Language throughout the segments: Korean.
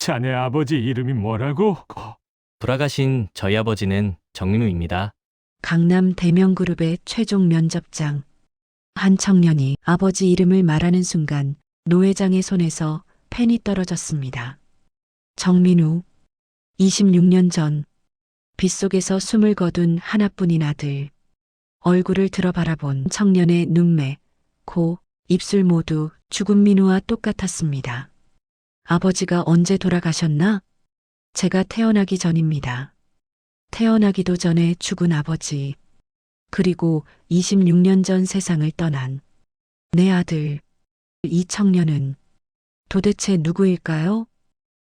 자네 아버지 이름이 뭐라고? 돌아가신 저희 아버지는 정민우입니다. 강남 대명그룹의 최종 면접장. 한 청년이 아버지 이름을 말하는 순간 노 회장의 손에서 펜이 떨어졌습니다. 정민우. 26년 전 빗속에서 숨을 거둔 하나뿐인 아들. 얼굴을 들어 바라본 청년의 눈매, 코, 입술 모두 죽은 민우와 똑같았습니다. 아버지가 언제 돌아가셨나? 제가 태어나기 전입니다. 태어나기도 전에 죽은 아버지. 그리고 26년 전 세상을 떠난 내 아들. 이 청년은 도대체 누구일까요?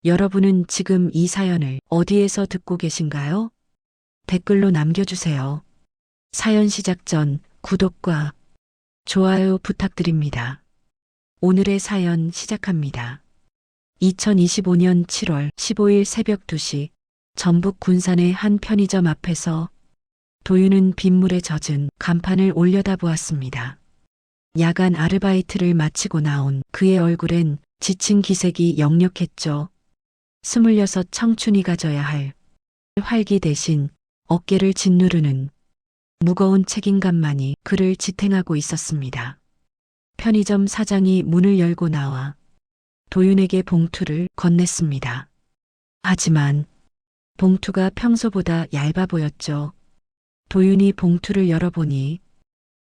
여러분은 지금 이 사연을 어디에서 듣고 계신가요? 댓글로 남겨주세요. 사연 시작 전 구독과 좋아요 부탁드립니다. 오늘의 사연 시작합니다. 2025년 7월 15일 새벽 2시 전북 군산의 한 편의점 앞에서 도윤은 빗물에 젖은 간판을 올려다보았습니다. 야간 아르바이트를 마치고 나온 그의 얼굴엔 지친 기색이 역력했죠. 26 청춘이 가져야 할 활기 대신 어깨를 짓누르는 무거운 책임감만이 그를 지탱하고 있었습니다. 편의점 사장이 문을 열고 나와 도윤에게 봉투를 건넸습니다. 하지만 봉투가 평소보다 얇아 보였죠. 도윤이 봉투를 열어보니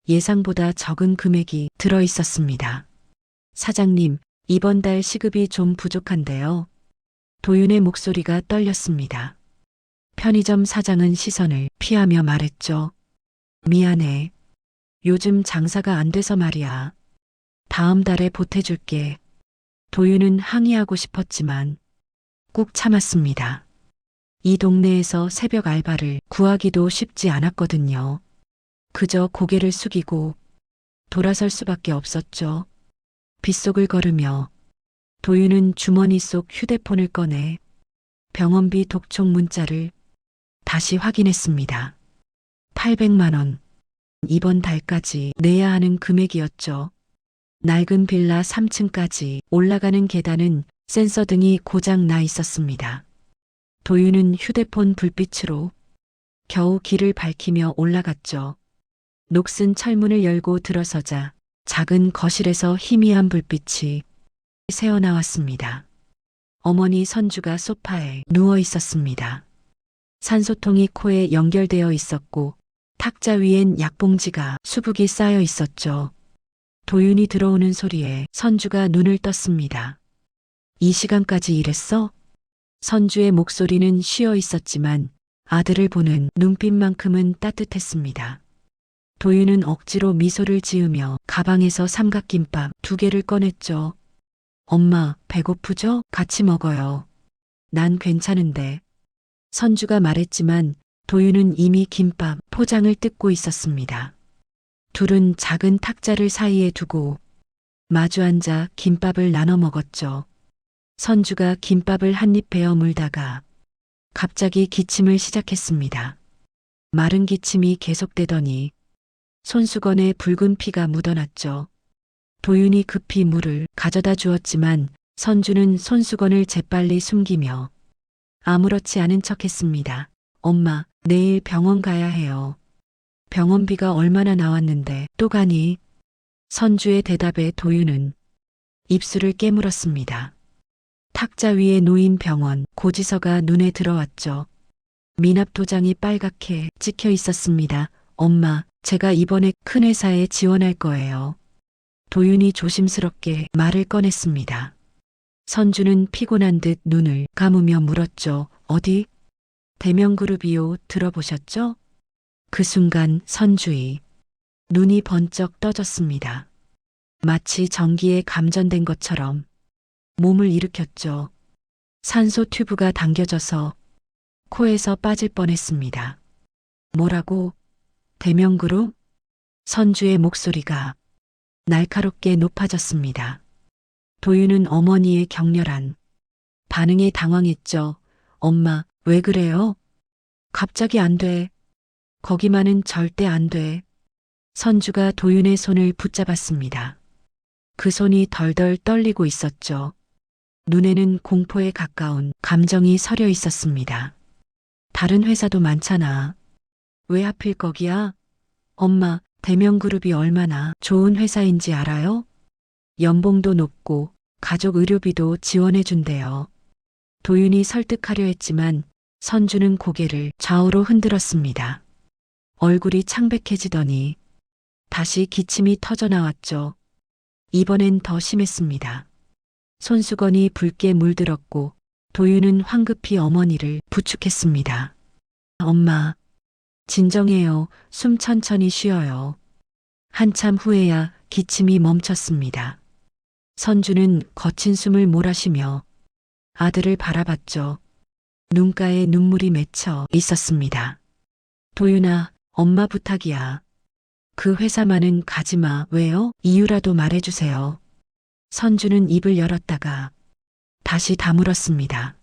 예상보다 적은 금액이 들어 있었습니다. 사장님, 이번 달 시급이 좀 부족한데요. 도윤의 목소리가 떨렸습니다. 편의점 사장은 시선을 피하며 말했죠. 미안해. 요즘 장사가 안 돼서 말이야. 다음 달에 보태줄게. 도윤은 항의하고 싶었지만 꾹 참았습니다. 이 동네에서 새벽 알바를 구하기도 쉽지 않았거든요. 그저 고개를 숙이고 돌아설 수밖에 없었죠. 빗속을 걸으며 도윤은 주머니 속 휴대폰을 꺼내 병원비 독촉 문자를 다시 확인했습니다. 800만 원. 이번 달까지 내야 하는 금액이었죠. 낡은 빌라 3층까지 올라가는 계단은 센서 등이 고장 나 있었습니다. 도윤은 휴대폰 불빛으로 겨우 길을 밝히며 올라갔죠. 녹슨 철문을 열고 들어서자 작은 거실에서 희미한 불빛이 새어나왔습니다. 어머니 선주가 소파에 누워 있었습니다. 산소통이 코에 연결되어 있었고 탁자 위엔 약봉지가 수북이 쌓여 있었죠. 도윤이 들어오는 소리에 선주가 눈을 떴습니다. 이 시간까지 일했어? 선주의 목소리는 쉬어 있었지만 아들을 보는 눈빛만큼은 따뜻했습니다. 도윤은 억지로 미소를 지으며 가방에서 삼각김밥 2개를 꺼냈죠. 엄마, 배고프죠? 같이 먹어요. 난 괜찮은데. 선주가 말했지만 도윤은 이미 김밥 포장을 뜯고 있었습니다. 둘은 작은 탁자를 사이에 두고 마주 앉아 김밥을 나눠 먹었죠. 선주가 김밥을 한 입 베어 물다가 갑자기 기침을 시작했습니다. 마른 기침이 계속되더니 손수건에 붉은 피가 묻어났죠. 도윤이 급히 물을 가져다 주었지만 선주는 손수건을 재빨리 숨기며 아무렇지 않은 척했습니다. 엄마, 내일 병원 가야 해요. 병원비가 얼마나 나왔는데 또 가니? 선주의 대답에 도윤은 입술을 깨물었습니다. 탁자 위에 놓인 병원 고지서가 눈에 들어왔죠. 미납 도장이 빨갛게 찍혀 있었습니다. 엄마, 제가 이번에 큰 회사에 지원할 거예요. 도윤이 조심스럽게 말을 꺼냈습니다. 선주는 피곤한 듯 눈을 감으며 물었죠. 어디? 대명그룹이요. 들어보셨죠? 그 순간 선주의 눈이 번쩍 떠졌습니다. 마치 전기에 감전된 것처럼 몸을 일으켰죠. 산소 튜브가 당겨져서 코에서 빠질 뻔했습니다. 뭐라고? 대명그룹? 선주의 목소리가 날카롭게 높아졌습니다. 도윤은 어머니의 격렬한 반응에 당황했죠. 엄마, 왜 그래요? 갑자기 안 돼. 거기만은 절대 안 돼. 선주가 도윤의 손을 붙잡았습니다. 그 손이 덜덜 떨리고 있었죠. 눈에는 공포에 가까운 감정이 서려 있었습니다. 다른 회사도 많잖아. 왜 하필 거기야? 엄마, 대명그룹이 얼마나 좋은 회사인지 알아요? 연봉도 높고 가족 의료비도 지원해 준대요. 도윤이 설득하려 했지만 선주는 고개를 좌우로 흔들었습니다. 얼굴이 창백해지더니 다시 기침이 터져 나왔죠. 이번엔 더 심했습니다. 손수건이 붉게 물들었고 도윤은 황급히 어머니를 부축했습니다. 엄마, 진정해요. 숨 천천히 쉬어요. 한참 후에야 기침이 멈췄습니다. 선주는 거친 숨을 몰아쉬며 아들을 바라봤죠. 눈가에 눈물이 맺혀 있었습니다. 도윤아, 엄마 부탁이야. 그 회사만은 가지마. 왜요? 이유라도 말해주세요. 선주는 입을 열었다가 다시 다물었습니다.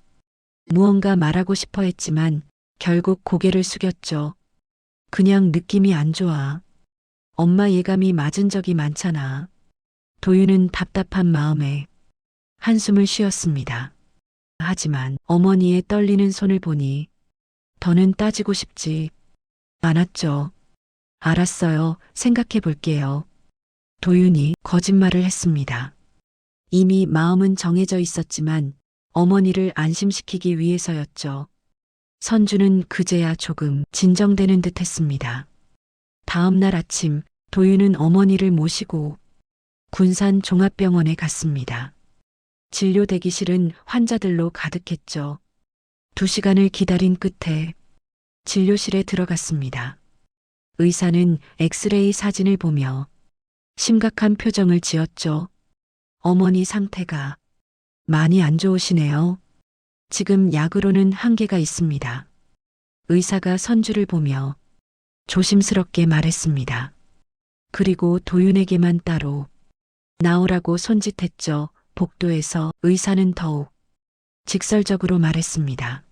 무언가 말하고 싶어 했지만 결국 고개를 숙였죠. 그냥 느낌이 안 좋아. 엄마 예감이 맞은 적이 많잖아. 도윤은 답답한 마음에 한숨을 쉬었습니다. 하지만 어머니의 떨리는 손을 보니 더는 따지고 싶지 않았죠. 알았어요. 생각해 볼게요. 도윤이 거짓말을 했습니다. 이미 마음은 정해져 있었지만 어머니를 안심시키기 위해서였죠. 선주는 그제야 조금 진정되는 듯 했습니다. 다음 날 아침 도윤은 어머니를 모시고 군산 종합병원에 갔습니다. 진료 대기실은 환자들로 가득했죠. 2시간을 기다린 끝에 진료실에 들어갔습니다. 의사는 엑스레이 사진을 보며 심각한 표정을 지었죠. 어머니 상태가 많이 안 좋으시네요. 지금 약으로는 한계가 있습니다. 의사가 선주를 보며 조심스럽게 말했습니다. 그리고 도윤에게만 따로 나오라고 손짓했죠. 복도에서 의사는 더욱 직설적으로 말했습니다.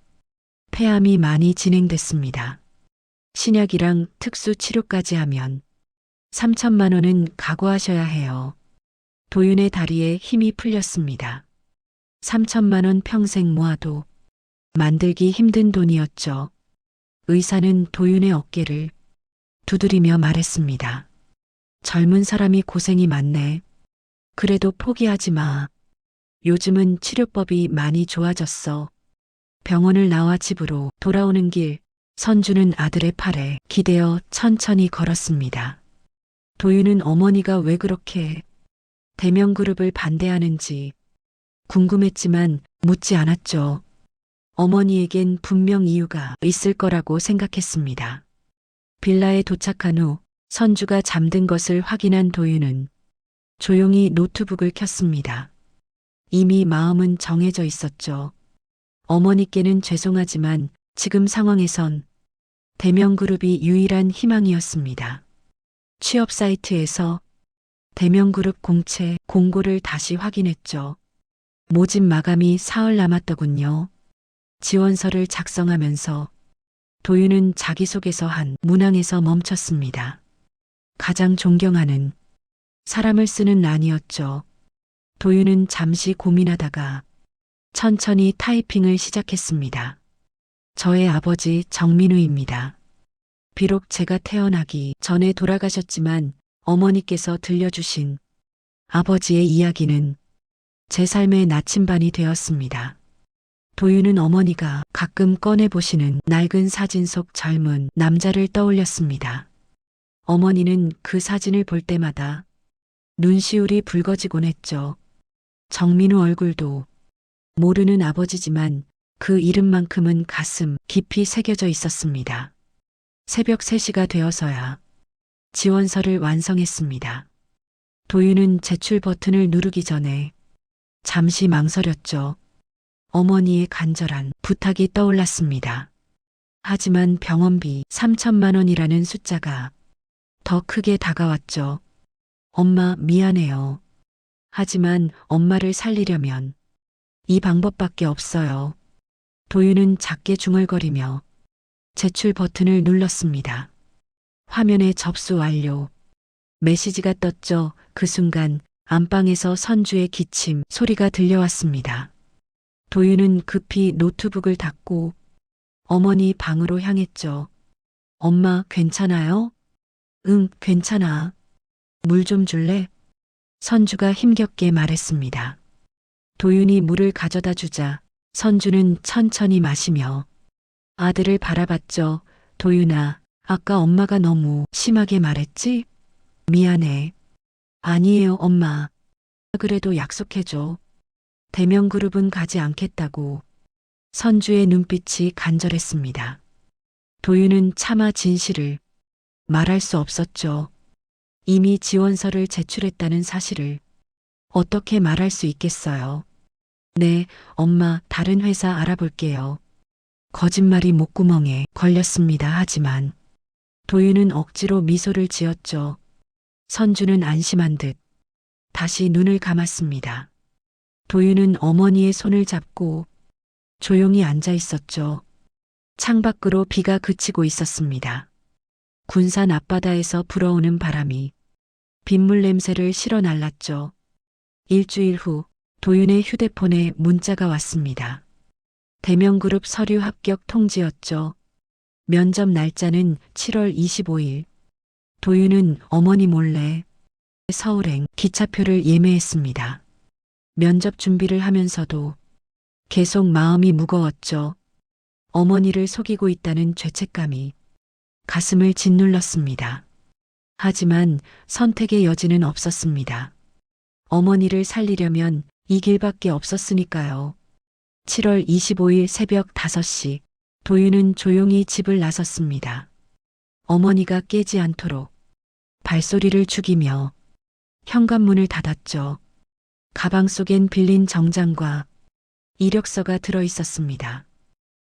폐암이 많이 진행됐습니다. 신약이랑 특수 치료까지 하면 3천만 원은 각오하셔야 해요. 도윤의 다리에 힘이 풀렸습니다. 3천만 원 평생 모아도 만들기 힘든 돈이었죠. 의사는 도윤의 어깨를 두드리며 말했습니다. 젊은 사람이 고생이 많네. 그래도 포기하지 마. 요즘은 치료법이 많이 좋아졌어. 병원을 나와 집으로 돌아오는 길, 선주는 아들의 팔에 기대어 천천히 걸었습니다. 도윤은 어머니가 왜 그렇게 대명그룹을 반대하는지 궁금했지만 묻지 않았죠. 어머니에겐 분명 이유가 있을 거라고 생각했습니다. 빌라에 도착한 후 선주가 잠든 것을 확인한 도윤은 조용히 노트북을 켰습니다. 이미 마음은 정해져 있었죠. 어머니께는 죄송하지만 지금 상황에선 대명그룹이 유일한 희망이었습니다. 취업 사이트에서 대명그룹 공채 공고를 다시 확인했죠. 모집 마감이 사흘 남았더군요. 지원서를 작성하면서 도윤은 자기소개서 한 문항에서 멈췄습니다. 가장 존경하는 사람을 쓰는 란이었죠. 도윤은 잠시 고민하다가 천천히 타이핑을 시작했습니다. 저의 아버지 정민우입니다. 비록 제가 태어나기 전에 돌아가셨지만 어머니께서 들려주신 아버지의 이야기는 제 삶의 나침반이 되었습니다. 도윤은 어머니가 가끔 꺼내보시는 낡은 사진 속 젊은 남자를 떠올렸습니다. 어머니는 그 사진을 볼 때마다 눈시울이 붉어지곤 했죠. 정민우 얼굴도 모르는 아버지지만 그 이름만큼은 가슴 깊이 새겨져 있었습니다. 새벽 3시가 되어서야 지원서를 완성했습니다. 도윤은 제출 버튼을 누르기 전에 잠시 망설였죠. 어머니의 간절한 부탁이 떠올랐습니다. 하지만 병원비 3천만 원이라는 숫자가 더 크게 다가왔죠. 엄마 미안해요. 하지만 엄마를 살리려면 이 방법밖에 없어요. 도윤은 작게 중얼거리며 제출 버튼을 눌렀습니다. 화면에 접수 완료. 메시지가 떴죠. 그 순간 안방에서 선주의 기침 소리가 들려왔습니다. 도윤은 급히 노트북을 닫고 어머니 방으로 향했죠. 엄마, 괜찮아요? 응, 괜찮아. 물 좀 줄래? 선주가 힘겹게 말했습니다. 도윤이 물을 가져다 주자 선주는 천천히 마시며 아들을 바라봤죠. 도윤아, 아까 엄마가 너무 심하게 말했지? 미안해. 아니에요, 엄마. 그래도 약속해줘. 대명그룹은 가지 않겠다고. 선주의 눈빛이 간절했습니다. 도윤은 차마 진실을 말할 수 없었죠. 이미 지원서를 제출했다는 사실을 어떻게 말할 수 있겠어요. 네, 엄마, 다른 회사 알아볼게요. 거짓말이 목구멍에 걸렸습니다. 하지만 도윤은 억지로 미소를 지었죠. 선주는 안심한 듯 다시 눈을 감았습니다. 도윤은 어머니의 손을 잡고 조용히 앉아 있었죠. 창밖으로 비가 그치고 있었습니다. 군산 앞바다에서 불어오는 바람이 빗물 냄새를 실어 날랐죠. 일주일 후 도윤의 휴대폰에 문자가 왔습니다. 대명그룹 서류 합격 통지였죠. 면접 날짜는 7월 25일. 도윤은 어머니 몰래 서울행 기차표를 예매했습니다. 면접 준비를 하면서도 계속 마음이 무거웠죠. 어머니를 속이고 있다는 죄책감이 가슴을 짓눌렀습니다. 하지만 선택의 여지는 없었습니다. 어머니를 살리려면 이 길밖에 없었으니까요. 7월 25일 새벽 5시 도윤은 조용히 집을 나섰습니다. 어머니가 깨지 않도록 발소리를 죽이며 현관문을 닫았죠. 가방 속엔 빌린 정장과 이력서가 들어 있었습니다.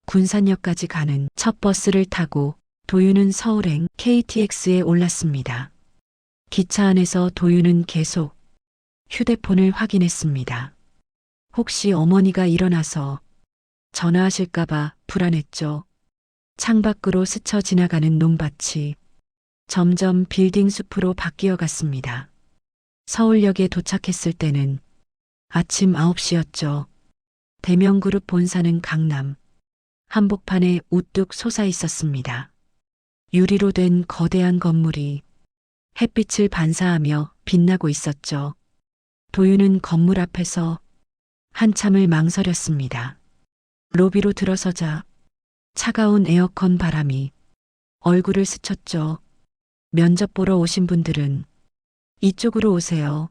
군산역까지 가는 첫 버스를 타고 도윤은 서울행 KTX에 올랐습니다. 기차 안에서 도윤은 계속 휴대폰을 확인했습니다. 혹시 어머니가 일어나서 전화하실까봐 불안했죠. 창밖으로 스쳐 지나가는 논밭이 점점 빌딩 숲으로 바뀌어 갔습니다. 서울역에 도착했을 때는 아침 9시였죠. 대명그룹 본사는 강남 한복판에 우뚝 솟아 있었습니다. 유리로 된 거대한 건물이 햇빛을 반사하며 빛나고 있었죠. 도윤은 건물 앞에서 한참을 망설였습니다. 로비로 들어서자 차가운 에어컨 바람이 얼굴을 스쳤죠. 면접 보러 오신 분들은 이쪽으로 오세요.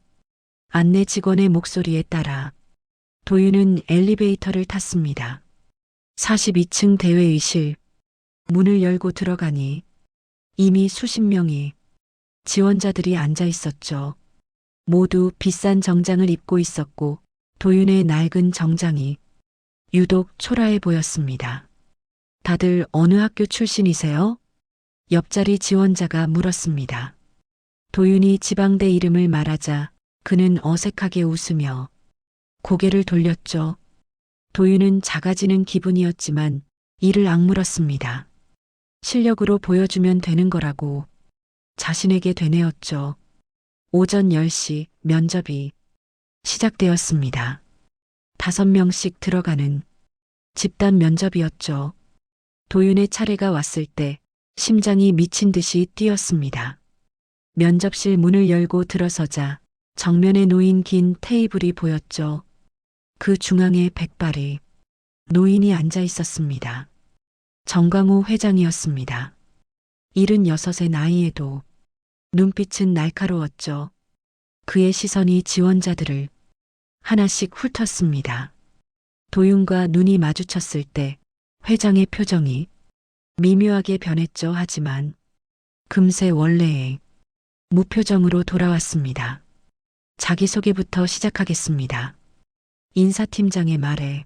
안내 직원의 목소리에 따라 도윤은 엘리베이터를 탔습니다. 42층 대회의실 문을 열고 들어가니 이미 수십 명이 지원자들이 앉아 있었죠. 모두 비싼 정장을 입고 있었고 도윤의 낡은 정장이 유독 초라해 보였습니다. 다들 어느 학교 출신이세요? 옆자리 지원자가 물었습니다. 도윤이 지방대 이름을 말하자 그는 어색하게 웃으며 고개를 돌렸죠. 도윤은 작아지는 기분이었지만 이를 악물었습니다. 실력으로 보여주면 되는 거라고 자신에게 되뇌었죠. 오전 10시 면접이 시작되었습니다. 5명씩 들어가는 집단 면접이었죠. 도윤의 차례가 왔을 때 심장이 미친 듯이 뛰었습니다. 면접실 문을 열고 들어서자 정면에 놓인 긴 테이블이 보였죠. 그 중앙에 백발이 노인이 앉아 있었습니다. 정광호 회장이었습니다. 76의 나이에도 눈빛은 날카로웠죠. 그의 시선이 지원자들을 하나씩 훑었습니다. 도윤과 눈이 마주쳤을 때 회장의 표정이 미묘하게 변했죠. 하지만 금세 원래의 무표정으로 돌아왔습니다. 자기소개부터 시작하겠습니다. 인사팀장의 말에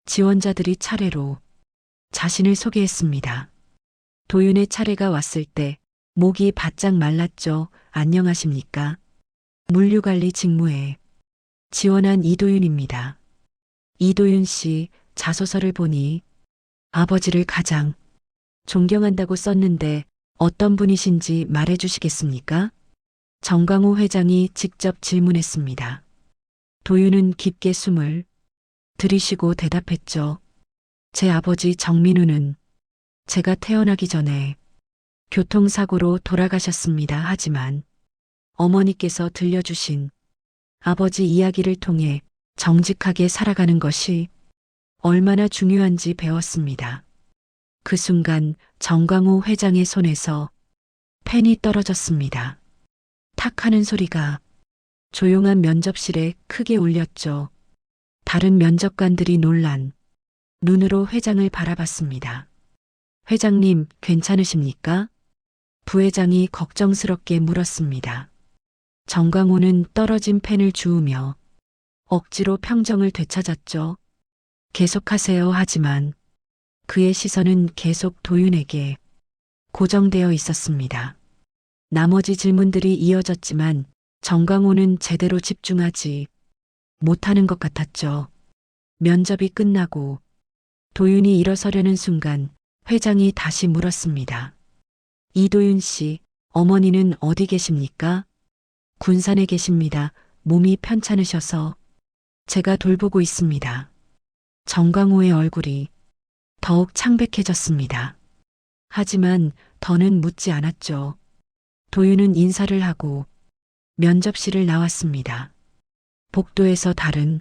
지원자들이 차례로 자신을 소개했습니다. 도윤의 차례가 왔을 때 목이 바짝 말랐죠. 안녕하십니까? 물류관리 직무에 지원한 이도윤입니다. 이도윤 씨 자소서를 보니 아버지를 가장 존경한다고 썼는데 어떤 분이신지 말해 주시겠습니까? 정광호 회장이 직접 질문했습니다. 도윤은 깊게 숨을 들이쉬고 대답했죠. 제 아버지 정민우는 제가 태어나기 전에 교통사고로 돌아가셨습니다. 하지만 어머니께서 들려주신 아버지 이야기를 통해 정직하게 살아가는 것이 얼마나 중요한지 배웠습니다. 그 순간 정광호 회장의 손에서 펜이 떨어졌습니다. 탁 하는 소리가 조용한 면접실에 크게 울렸죠. 다른 면접관들이 놀란 눈으로 회장을 바라봤습니다. 회장님, 괜찮으십니까? 부회장이 걱정스럽게 물었습니다. 정광호는 떨어진 펜을 주우며 억지로 평정을 되찾았죠. 계속하세요. 하지만 그의 시선은 계속 도윤에게 고정되어 있었습니다. 나머지 질문들이 이어졌지만 정광호는 제대로 집중하지 못하는 것 같았죠. 면접이 끝나고 도윤이 일어서려는 순간 회장이 다시 물었습니다. 이도윤 씨, 어머니는 어디 계십니까? 군산에 계십니다. 몸이 편찮으셔서 제가 돌보고 있습니다. 정광호의 얼굴이 더욱 창백해졌습니다. 하지만 더는 묻지 않았죠. 도윤은 인사를 하고 면접실을 나왔습니다. 복도에서 다른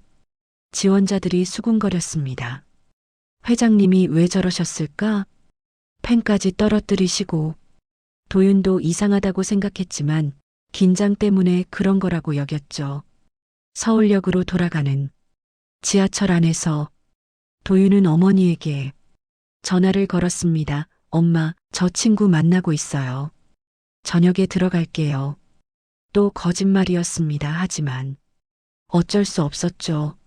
지원자들이 수군거렸습니다. 회장님이 왜 저러셨을까? 펜까지 떨어뜨리시고 도윤도 이상하다고 생각했지만 긴장 때문에 그런 거라고 여겼죠. 서울역으로 돌아가는 지하철 안에서 도윤은 어머니에게 전화를 걸었습니다. 엄마, 저 친구 만나고 있어요. 저녁에 들어갈게요. 또 거짓말이었습니다. 하지만 어쩔 수 없었죠.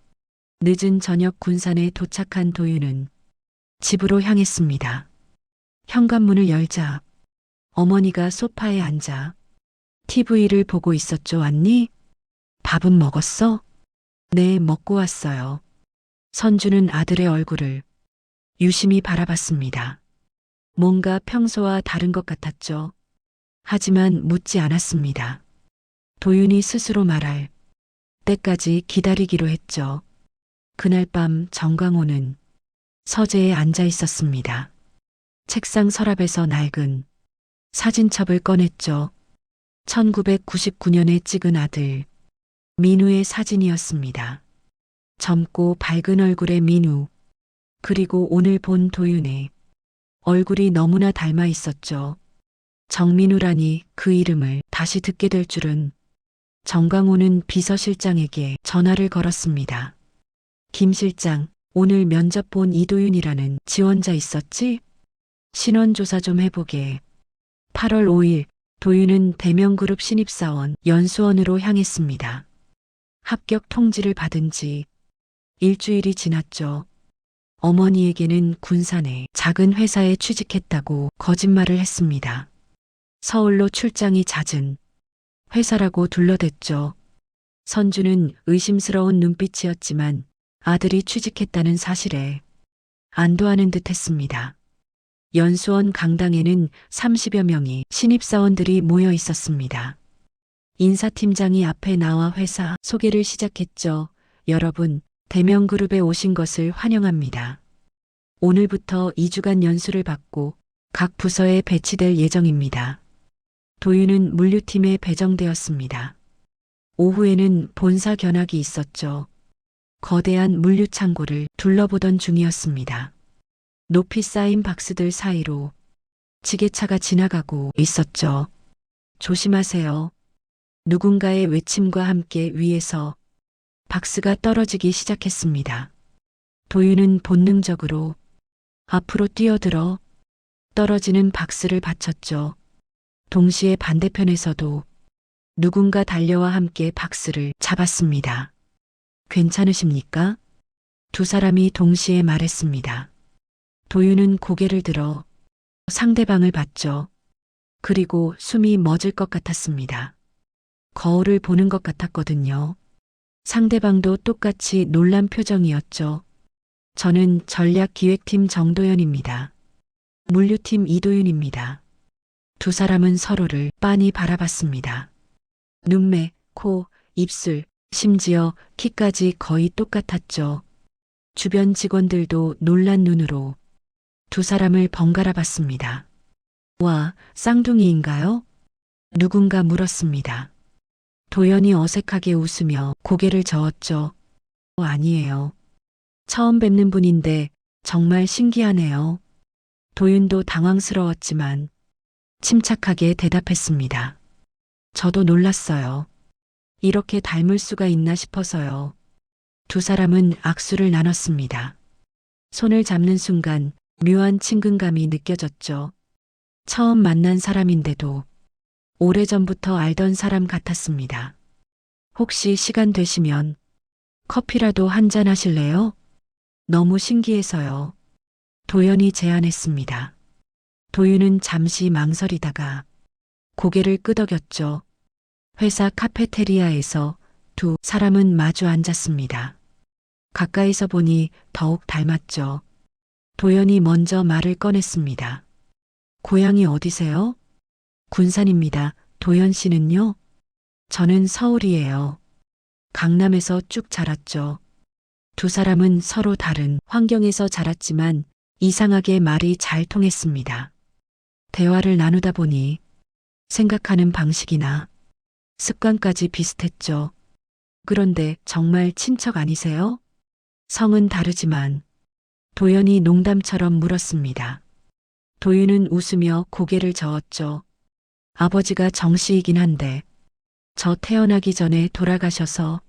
늦은 저녁 군산에 도착한 도윤은 집으로 향했습니다. 현관문을 열자 어머니가 소파에 앉아 TV를 보고 있었죠. 왔니? 밥은 먹었어? 네, 먹고 왔어요. 선주는 아들의 얼굴을 유심히 바라봤습니다. 뭔가 평소와 다른 것 같았죠. 하지만 묻지 않았습니다. 도윤이 스스로 말할 때까지 기다리기로 했죠. 그날 밤 정광호는 서재에 앉아 있었습니다. 책상 서랍에서 낡은 사진첩을 꺼냈죠. 1999년에 찍은 아들 민우의 사진이었습니다. 젊고 밝은 얼굴의 민우, 그리고 오늘 본 도윤의 얼굴이 너무나 닮아 있었죠. 정민우라니 그 이름을 다시 듣게 될 줄은. 정광호는 비서실장에게 전화를 걸었습니다. 김 실장, 오늘 면접 본 이도윤이라는 지원자 있었지? 신원조사 좀 해보게. 8월 5일 도윤은 대명그룹 신입사원 연수원으로 향했습니다. 합격 통지를 받은 지 일주일이 지났죠. 어머니에게는 군산의 작은 회사에 취직했다고 거짓말을 했습니다. 서울로 출장이 잦은 회사라고 둘러댔죠. 선주는 의심스러운 눈빛이었지만 아들이 취직했다는 사실에 안도하는 듯 했습니다. 연수원 강당에는 30여 명의 신입사원들이 모여 있었습니다. 인사팀장이 앞에 나와 회사 소개를 시작했죠. 여러분, 대명그룹에 오신 것을 환영합니다. 오늘부터 2주간 연수를 받고 각 부서에 배치될 예정입니다. 도윤은 물류팀에 배정되었습니다. 오후에는 본사 견학이 있었죠. 거대한 물류 창고를 둘러보던 중이었습니다. 높이 쌓인 박스들 사이로 지게차가 지나가고 있었죠. 조심하세요. 누군가의 외침과 함께 위에서 박스가 떨어지기 시작했습니다. 도윤은 본능적으로 앞으로 뛰어들어 떨어지는 박스를 받쳤죠. 동시에 반대편에서도 누군가 달려와 함께 박스를 잡았습니다. 괜찮으십니까? 두 사람이 동시에 말했습니다. 도윤은 고개를 들어 상대방을 봤죠. 그리고 숨이 멎을 것 같았습니다. 거울을 보는 것 같았거든요. 상대방도 똑같이 놀란 표정이었죠. 저는 전략기획팀 정도연입니다. 물류팀 이도윤입니다. 두 사람은 서로를 빤히 바라봤습니다. 눈매, 코, 입술, 심지어 키까지 거의 똑같았죠. 주변 직원들도 놀란 눈으로 두 사람을 번갈아 봤습니다. 와, 쌍둥이인가요? 누군가 물었습니다. 도연이 어색하게 웃으며 고개를 저었죠. 아니에요. 처음 뵙는 분인데 정말 신기하네요. 도윤도 당황스러웠지만 침착하게 대답했습니다. 저도 놀랐어요. 이렇게 닮을 수가 있나 싶어서요. 두 사람은 악수를 나눴습니다. 손을 잡는 순간 묘한 친근감이 느껴졌죠. 처음 만난 사람인데도 오래전부터 알던 사람 같았습니다. 혹시 시간 되시면 커피라도 한잔 하실래요? 너무 신기해서요. 도연이 제안했습니다. 도윤은 잠시 망설이다가 고개를 끄덕였죠. 회사 카페테리아에서 두 사람은 마주 앉았습니다. 가까이서 보니 더욱 닮았죠. 도연이 먼저 말을 꺼냈습니다. 고향이 어디세요? 군산입니다. 도연 씨는요? 저는 서울이에요. 강남에서 쭉 자랐죠. 두 사람은 서로 다른 환경에서 자랐지만 이상하게 말이 잘 통했습니다. 대화를 나누다 보니 생각하는 방식이나 습관까지 비슷했죠. 그런데 정말 친척 아니세요? 성은 다르지만 도연이 농담처럼 물었습니다. 도윤은 웃으며 고개를 저었죠. 아버지가 정씨이긴 한데 저 태어나기 전에 돌아가셔서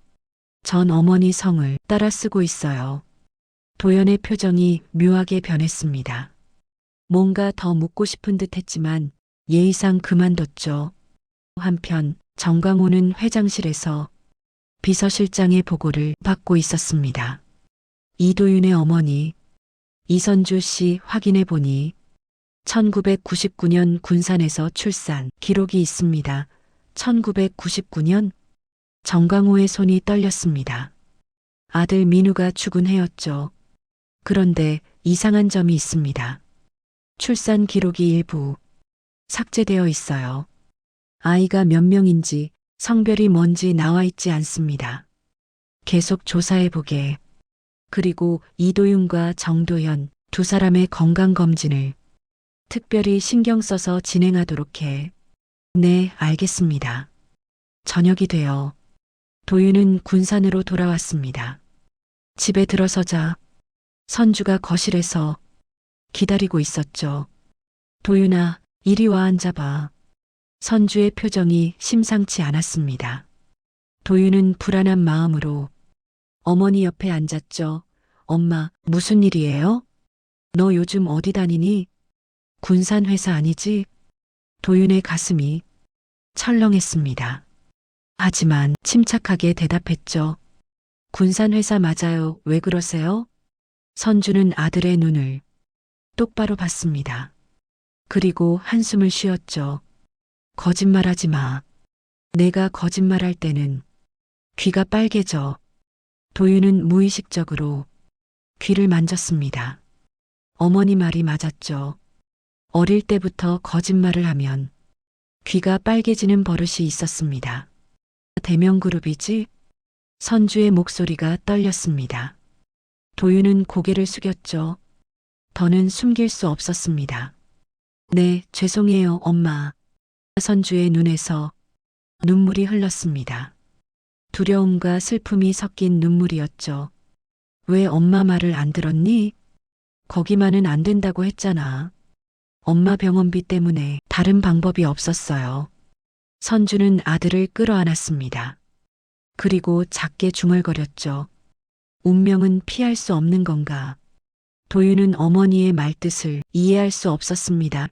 전 어머니 성을 따라 쓰고 있어요. 도연의 표정이 묘하게 변했습니다. 뭔가 더 묻고 싶은 듯 했지만 예의상 그만뒀죠. 한편 정광호는 회장실에서 비서실장의 보고를 받고 있었습니다. 이도윤의 어머니 이선주 씨 확인해 보니 1999년 군산에서 출산 기록이 있습니다. 1999년? 정광호의 손이 떨렸습니다. 아들 민우가 죽은 해였죠. 그런데 이상한 점이 있습니다. 출산 기록이 일부 삭제되어 있어요. 아이가 몇 명인지 성별이 뭔지 나와 있지 않습니다. 계속 조사해 보게. 그리고 이도윤과 정도현 두 사람의 건강검진을 특별히 신경 써서 진행하도록 해. 네, 알겠습니다. 저녁이 되어 도윤은 군산으로 돌아왔습니다. 집에 들어서자 선주가 거실에서 기다리고 있었죠. 도윤아, 이리 와 앉아봐. 선주의 표정이 심상치 않았습니다. 도윤은 불안한 마음으로 어머니 옆에 앉았죠. 엄마, 무슨 일이에요? 너 요즘 어디 다니니? 군산 회사 아니지? 도윤의 가슴이 철렁했습니다. 하지만 침착하게 대답했죠. 군산 회사 맞아요. 왜 그러세요? 선주는 아들의 눈을 똑바로 봤습니다. 그리고 한숨을 쉬었죠. 거짓말하지 마. 내가 거짓말할 때는 귀가 빨개져. 도윤은 무의식적으로 귀를 만졌습니다. 어머니 말이 맞았죠. 어릴 때부터 거짓말을 하면 귀가 빨개지는 버릇이 있었습니다. 대명그룹이지? 선주의 목소리가 떨렸습니다. 도윤은 고개를 숙였죠. 더는 숨길 수 없었습니다. 네, 죄송해요, 엄마. 선주의 눈에서 눈물이 흘렀습니다. 두려움과 슬픔이 섞인 눈물이었죠. 왜 엄마 말을 안 들었니? 거기만은 안 된다고 했잖아. 엄마 병원비 때문에 다른 방법이 없었어요. 선주는 아들을 끌어안았습니다. 그리고 작게 중얼거렸죠. 운명은 피할 수 없는 건가? 도윤은 어머니의 말뜻을 이해할 수 없었습니다.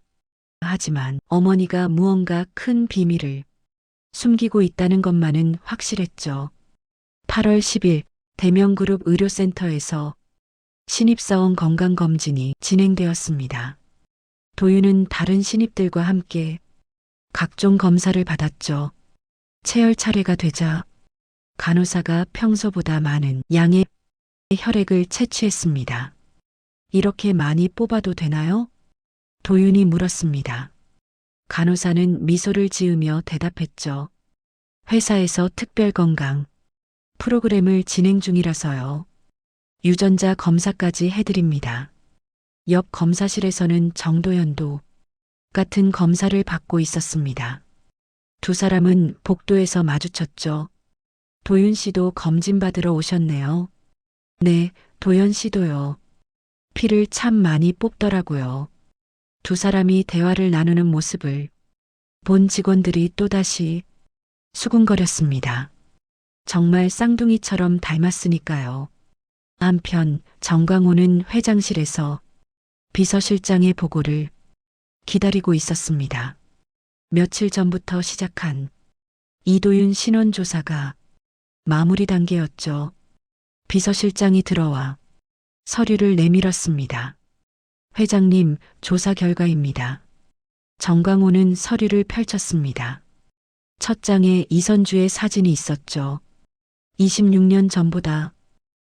하지만 어머니가 무언가 큰 비밀을 숨기고 있다는 것만은 확실했죠. 8월 10일 대명그룹 의료센터에서 신입사원 건강검진이 진행되었습니다. 도윤은 다른 신입들과 함께 각종 검사를 받았죠. 체열 차례가 되자 간호사가 평소보다 많은 양의 혈액을 채취했습니다. 이렇게 많이 뽑아도 되나요? 도윤이 물었습니다. 간호사는 미소를 지으며 대답했죠. 회사에서 특별건강 프로그램을 진행 중이라서요. 유전자 검사까지 해드립니다. 옆 검사실에서는 정도연도 같은 검사를 받고 있었습니다. 두 사람은 복도에서 마주쳤죠. 도윤 씨도 검진 받으러 오셨네요. 네, 도연 씨도요. 피를 참 많이 뽑더라고요. 두 사람이 대화를 나누는 모습을 본 직원들이 또다시 수군거렸습니다. 정말 쌍둥이처럼 닮았으니까요. 한편 정광호는 회장실에서 비서실장의 보고를 기다리고 있었습니다. 며칠 전부터 시작한 이도윤 신원 조사가 마무리 단계였죠. 비서실장이 들어와 서류를 내밀었습니다. 회장님, 조사 결과입니다. 정광호는 서류를 펼쳤습니다. 첫 장에 이선주의 사진이 있었죠. 26년 전보다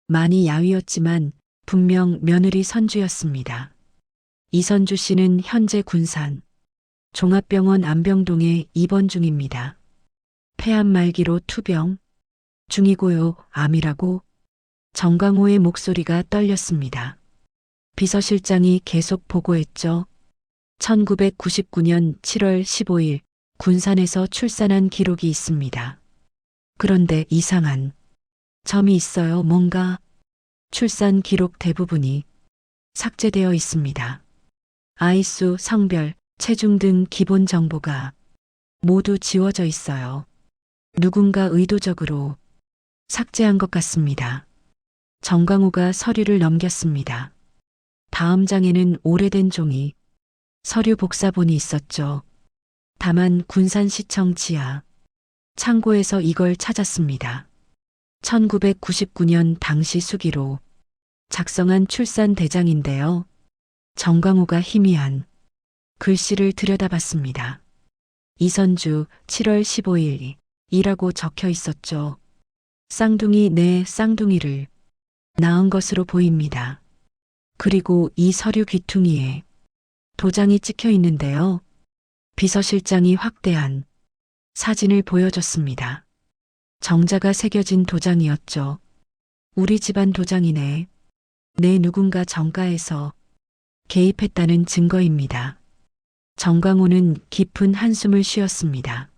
많이 야위었지만 분명 며느리 선주였습니다. 이선주 씨는 현재 군산 종합병원 안병동에 입원 중입니다. 폐암 말기로 투병 중이고요. 암이라고. 정광호의 목소리가 떨렸습니다. 비서실장이 계속 보고했죠. 1999년 7월 15일 군산에서 출산한 기록이 있습니다. 그런데 이상한 점이 있어요. 뭔가 출산 기록 대부분이 삭제되어 있습니다. 아이수, 성별, 체중 등 기본 정보가 모두 지워져 있어요. 누군가 의도적으로 삭제한 것 같습니다. 정광호가 서류를 넘겼습니다. 다음 장에는 오래된 종이 서류 복사본이 있었죠. 다만 군산시청 지하 창고에서 이걸 찾았습니다. 1999년 당시 수기로 작성한 출산 대장인데요. 정광호가 희미한 글씨를 들여다봤습니다. 이선주 7월 15일 이라고 적혀 있었죠. 쌍둥이 네 쌍둥이를 낳은 것으로 보입니다. 그리고 이 서류 귀퉁이에 도장이 찍혀 있는데요. 비서실장이 확대한 사진을 보여줬습니다. 정자가 새겨진 도장이었죠. 우리 집안 도장이네. 내 누군가 정가에서 개입했다는 증거입니다. 정광호는 깊은 한숨을 쉬었습니다.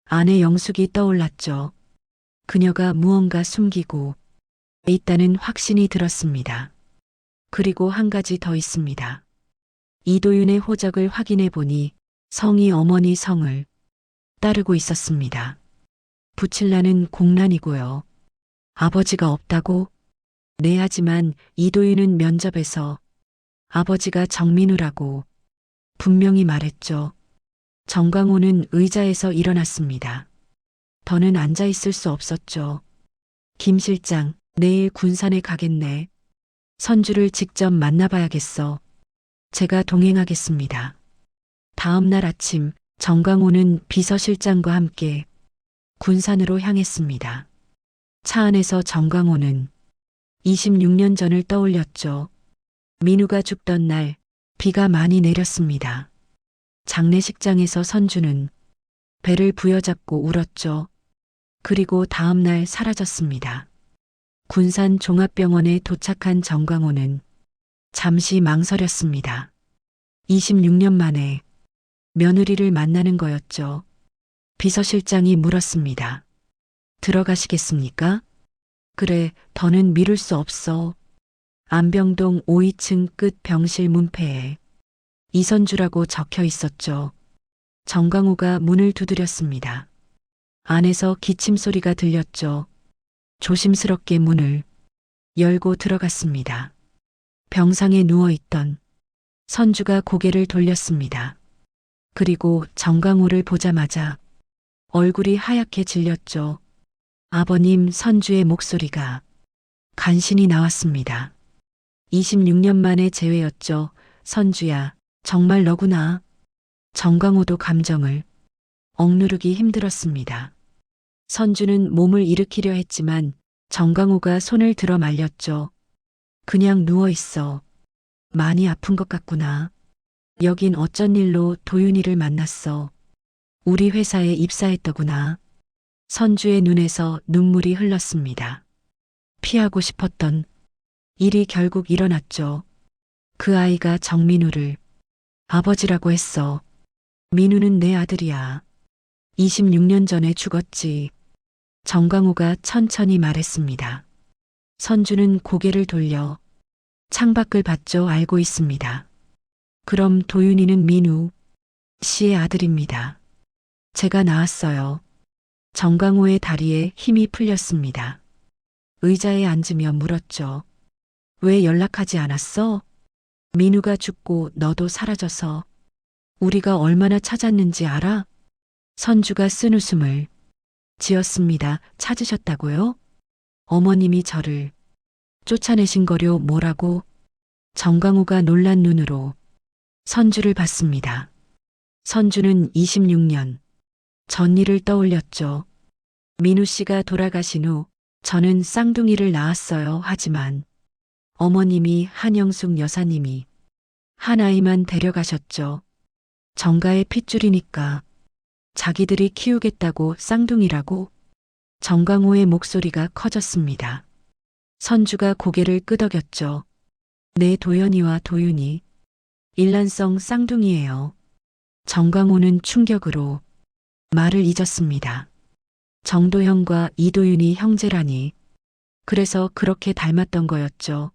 아내 영숙이 떠올랐죠. 그녀가 무언가 숨기고 있다는 확신이 들었습니다. 그리고 한 가지 더 있습니다. 이도윤의 호적을 확인해 보니 성이 어머니 성을 따르고 있었습니다. 부칠라는 공란이고요. 아버지가 없다고? 네, 하지만 이도윤은 면접에서 아버지가 정민우라고 분명히 말했죠. 정광호는 의자에서 일어났습니다. 더는 앉아 있을 수 없었죠. 김 실장, 내일 군산에 가겠네. 선주를 직접 만나봐야겠어. 제가 동행하겠습니다. 다음 날 아침 정광호는 비서실장과 함께 군산으로 향했습니다. 차 안에서 정광호는 26년 전을 떠올렸죠. 민우가 죽던 날 비가 많이 내렸습니다. 장례식장에서 선주는 배를 부여잡고 울었죠. 그리고 다음 날 사라졌습니다. 군산 종합병원에 도착한 정광호는 잠시 망설였습니다. 26년 만에 며느리를 만나는 거였죠. 비서실장이 물었습니다. 들어가시겠습니까? 그래, 더는 미룰 수 없어. 안병동 5.2층 끝 병실 문패에 이선주라고 적혀 있었죠. 정광호가 문을 두드렸습니다. 안에서 기침 소리가 들렸죠. 조심스럽게 문을 열고 들어갔습니다. 병상에 누워있던 선주가 고개를 돌렸습니다. 그리고 정광호를 보자마자 얼굴이 하얗게 질렸죠. 아버님, 선주의 목소리가 간신히 나왔습니다. 26년 만의 재회였죠. 선주야, 정말 너구나. 정광호도 감정을 억누르기 힘들었습니다. 선주는 몸을 일으키려 했지만 정광호가 손을 들어 말렸죠. 그냥 누워있어. 많이 아픈 것 같구나. 여긴 어쩐 일로 도윤이를 만났어. 우리 회사에 입사했더구나. 선주의 눈에서 눈물이 흘렀습니다. 피하고 싶었던 일이 결국 일어났죠. 그 아이가 정민우를 아버지라고 했어. 민우는 내 아들이야. 26년 전에 죽었지. 정광호가 천천히 말했습니다. 선주는 고개를 돌려 창밖을 봤죠. 알고 있습니다. 그럼 도윤이는 민우 씨의 아들입니다. 제가 낳았어요. 정광호의 다리에 힘이 풀렸습니다. 의자에 앉으며 물었죠. 왜 연락하지 않았어? 민우가 죽고 너도 사라져서 우리가 얼마나 찾았는지 알아? 선주가 쓴 웃음을 지었습니다. 찾으셨다고요? 어머님이 저를 쫓아내신 거려. 뭐라고? 정광호가 놀란 눈으로 선주를 봤습니다. 선주는 26년 전 일을 떠올렸죠. 민우 씨가 돌아가신 후 저는 쌍둥이를 낳았어요. 하지만 어머님이 한영숙 여사님이 한 아이만 데려가셨죠. 정가의 핏줄이니까 자기들이 키우겠다고. 쌍둥이라고? 정광호의 목소리가 커졌습니다. 선주가 고개를 끄덕였죠. 네, 도연이와 도윤이 일란성 쌍둥이예요. 정광호는 충격으로 말을 잊었습니다. 정도현과 이도윤이 형제라니. 그래서 그렇게 닮았던 거였죠.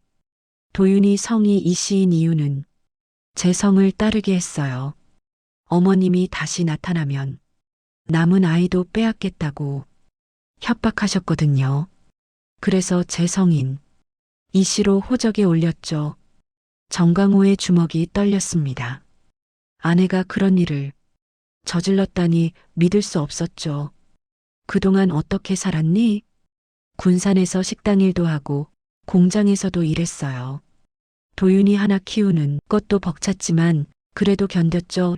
도윤이 성이 이씨인 이유는 제 성을 따르게 했어요. 어머님이 다시 나타나면 남은 아이도 빼앗겠다고 협박하셨거든요. 그래서 제 성인 이씨로 호적에 올렸죠. 정광호의 주먹이 떨렸습니다. 아내가 그런 일을 저질렀다니 믿을 수 없었죠. 그동안 어떻게 살았니? 군산에서 식당 일도 하고 공장에서도 일했어요. 도윤이 하나 키우는 것도 벅찼지만 그래도 견뎠죠.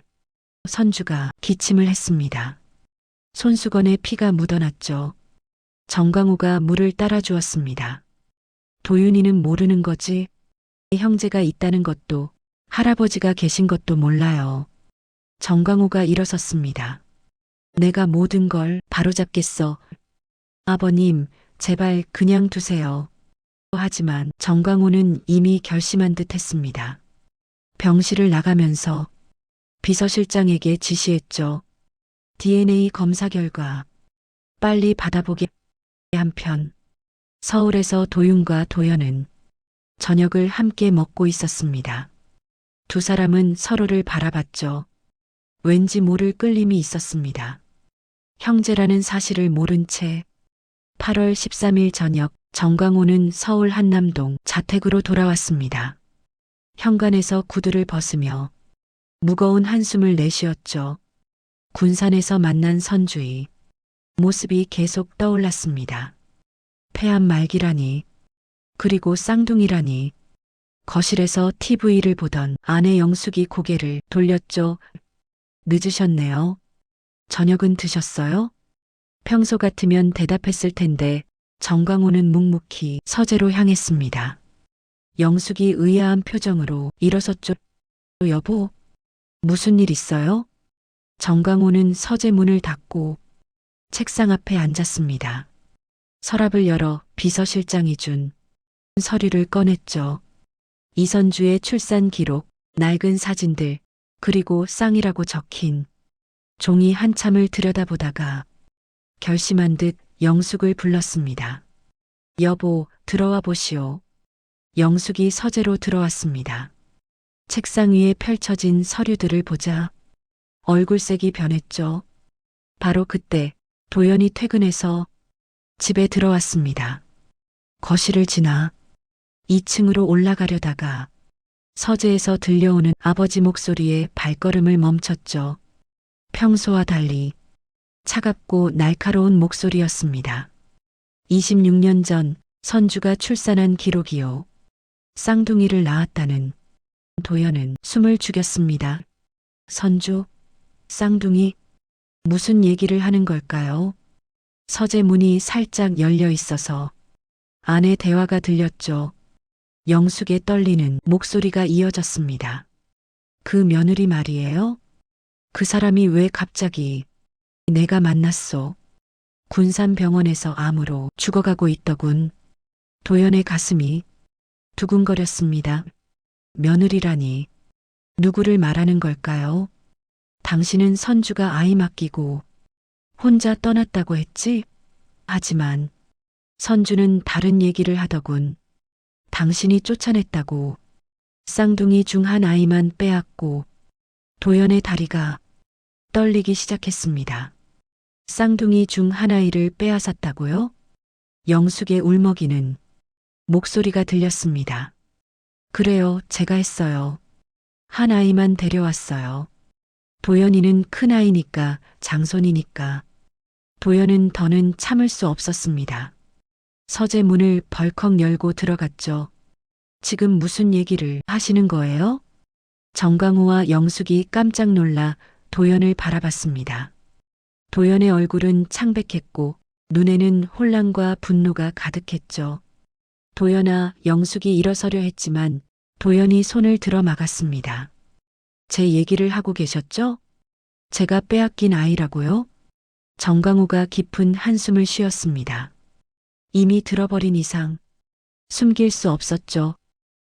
선주가 기침을 했습니다. 손수건에 피가 묻어났죠. 정광호가 물을 따라주었습니다. 도윤이는 모르는 거지. 형제가 있다는 것도 할아버지가 계신 것도 몰라요. 정광호가 일어섰습니다. 내가 모든 걸 바로잡겠어. 아버님, 제발 그냥 두세요. 하지만 정광호는 이미 결심한 듯 했습니다. 병실을 나가면서 비서실장에게 지시했죠. DNA 검사 결과 빨리 받아보게. 한편 서울에서 도윤과 도연은 저녁을 함께 먹고 있었습니다. 두 사람은 서로를 바라봤죠. 왠지 모를 끌림이 있었습니다. 형제라는 사실을 모른 채 8월 13일 저녁 정광호는 서울 한남동 자택으로 돌아왔습니다. 현관에서 구두를 벗으며 무거운 한숨을 내쉬었죠. 군산에서 만난 선주의 모습이 계속 떠올랐습니다. 폐암 말기라니, 그리고 쌍둥이라니. 거실에서 TV를 보던 아내 영숙이 고개를 돌렸죠. 늦으셨네요. 저녁은 드셨어요? 평소 같으면 대답했을 텐데 정광호는 묵묵히 서재로 향했습니다. 영숙이 의아한 표정으로 일어섰죠. 여보, 무슨 일 있어요? 정광호는 서재 문을 닫고 책상 앞에 앉았습니다. 서랍을 열어 비서실장이 준 서류를 꺼냈죠. 이선주의 출산 기록, 낡은 사진들, 그리고 쌍이라고 적힌 종이 한참을 들여다보다가 결심한 듯 영숙을 불렀습니다. 여보, 들어와 보시오. 영숙이 서재로 들어왔습니다. 책상 위에 펼쳐진 서류들을 보자 얼굴색이 변했죠. 바로 그때 도연이 퇴근해서 집에 들어왔습니다. 거실을 지나 2층으로 올라가려다가 서재에서 들려오는 아버지 목소리에 발걸음을 멈췄죠. 평소와 달리 차갑고 날카로운 목소리였습니다. 26년 전 선주가 출산한 기록이요. 쌍둥이를 낳았다는. 도연은 숨을 죽였습니다. 선주, 쌍둥이, 무슨 얘기를 하는 걸까요? 서재 문이 살짝 열려 있어서 아내 대화가 들렸죠. 영숙의 떨리는 목소리가 이어졌습니다. 그 며느리 말이에요? 그 사람이 왜 갑자기 내가 만났소. 군산병원에서 암으로 죽어가고 있더군. 도연의 가슴이 두근거렸습니다. 며느리라니. 누구를 말하는 걸까요? 당신은 선주가 아이 맡기고 혼자 떠났다고 했지? 하지만 선주는 다른 얘기를 하더군. 당신이 쫓아냈다고. 쌍둥이 중 한 아이만 빼앗고 도연의 다리가 떨리기 시작했습니다. 쌍둥이 중 한 아이를 빼앗았다고요? 영숙의 울먹이는 목소리가 들렸습니다. 그래요, 제가 했어요. 한 아이만 데려왔어요. 도연이는 큰 아이니까, 장손이니까. 도연은 더는 참을 수 없었습니다. 서재 문을 벌컥 열고 들어갔죠. 지금 무슨 얘기를 하시는 거예요? 정강호와 영숙이 깜짝 놀라 도연을 바라봤습니다. 도연의 얼굴은 창백했고 눈에는 혼란과 분노가 가득했죠. 도연아, 영숙이 일어서려 했지만 도연이 손을 들어 막았습니다. 제 얘기를 하고 계셨죠? 제가 빼앗긴 아이라고요? 정강호가 깊은 한숨을 쉬었습니다. 이미 들어버린 이상 숨길 수 없었죠.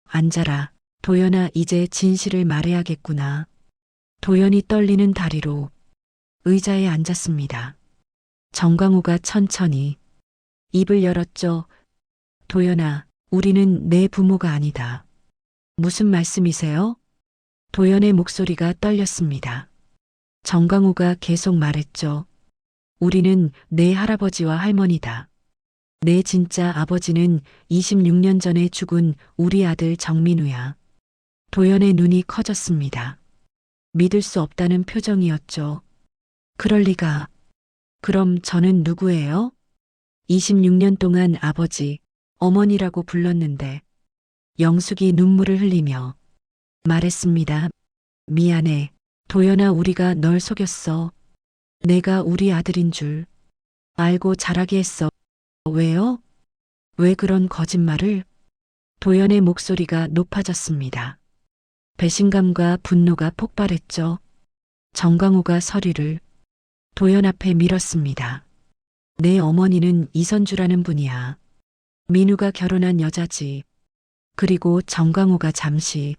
앉아라. 도연아, 이제 진실을 말해야겠구나. 도연이 떨리는 다리로 의자에 앉았습니다. 정강호가 천천히 입을 열었죠. 도연아, 우리는 내 부모가 아니다. 무슨 말씀이세요? 도연의 목소리가 떨렸습니다. 정강호가 계속 말했죠. 우리는 내 할아버지와 할머니다. 내 진짜 아버지는 26년 전에 죽은 우리 아들 정민우야. 도연의 눈이 커졌습니다. 믿을 수 없다는 표정이었죠. 그럴 리가. 그럼 저는 누구예요? 26년 동안 아버지, 어머니라고 불렀는데 영숙이 눈물을 흘리며 말했습니다. 미안해. 도연아, 우리가 널 속였어. 내가 우리 아들인 줄 알고 자라게 했어. 왜요? 왜 그런 거짓말을? 도연의 목소리가 높아졌습니다. 배신감과 분노가 폭발했죠. 정강호가 서리를 도연 앞에 밀었습니다. 내 어머니는 이선주라는 분이야. 민우가 결혼한 여자지. 그리고 정강호가 잠시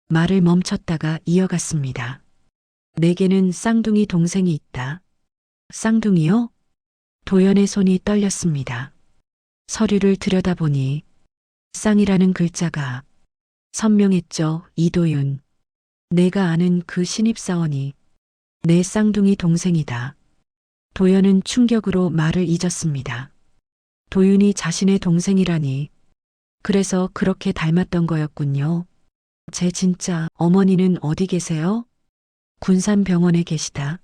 말을 멈췄다가 이어갔습니다. 내게는 쌍둥이 동생이 있다. 쌍둥이요? 도연의 손이 떨렸습니다. 서류를 들여다보니 쌍이라는 글자가 선명했죠. 이도윤. 내가 아는 그 신입사원이 내 쌍둥이 동생이다. 도연은 충격으로 말을 잊었습니다. 도윤이 자신의 동생이라니. 그래서 그렇게 닮았던 거였군요. 제 진짜 어머니는 어디 계세요? 군산병원에 계시다.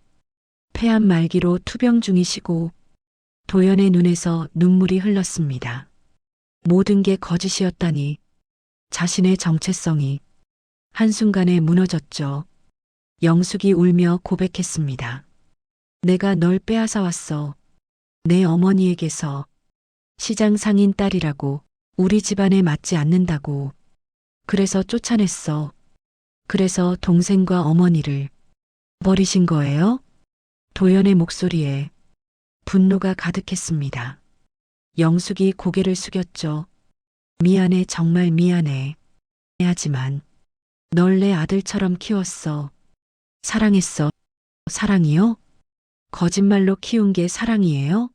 폐암 말기로 투병 중이시고. 도연의 눈에서 눈물이 흘렀습니다. 모든 게 거짓이었다니. 자신의 정체성이 한순간에 무너졌죠. 영숙이 울며 고백했습니다. 내가 널 빼앗아 왔어. 내 어머니에게서. 시장 상인 딸이라고. 우리 집안에 맞지 않는다고. 그래서 쫓아냈어. 그래서 동생과 어머니를 버리신 거예요? 도연의 목소리에 분노가 가득했습니다. 영숙이 고개를 숙였죠. 미안해, 정말 미안해. 하지만 널 내 아들처럼 키웠어. 사랑했어. 사랑이요? 거짓말로 키운 게 사랑이에요?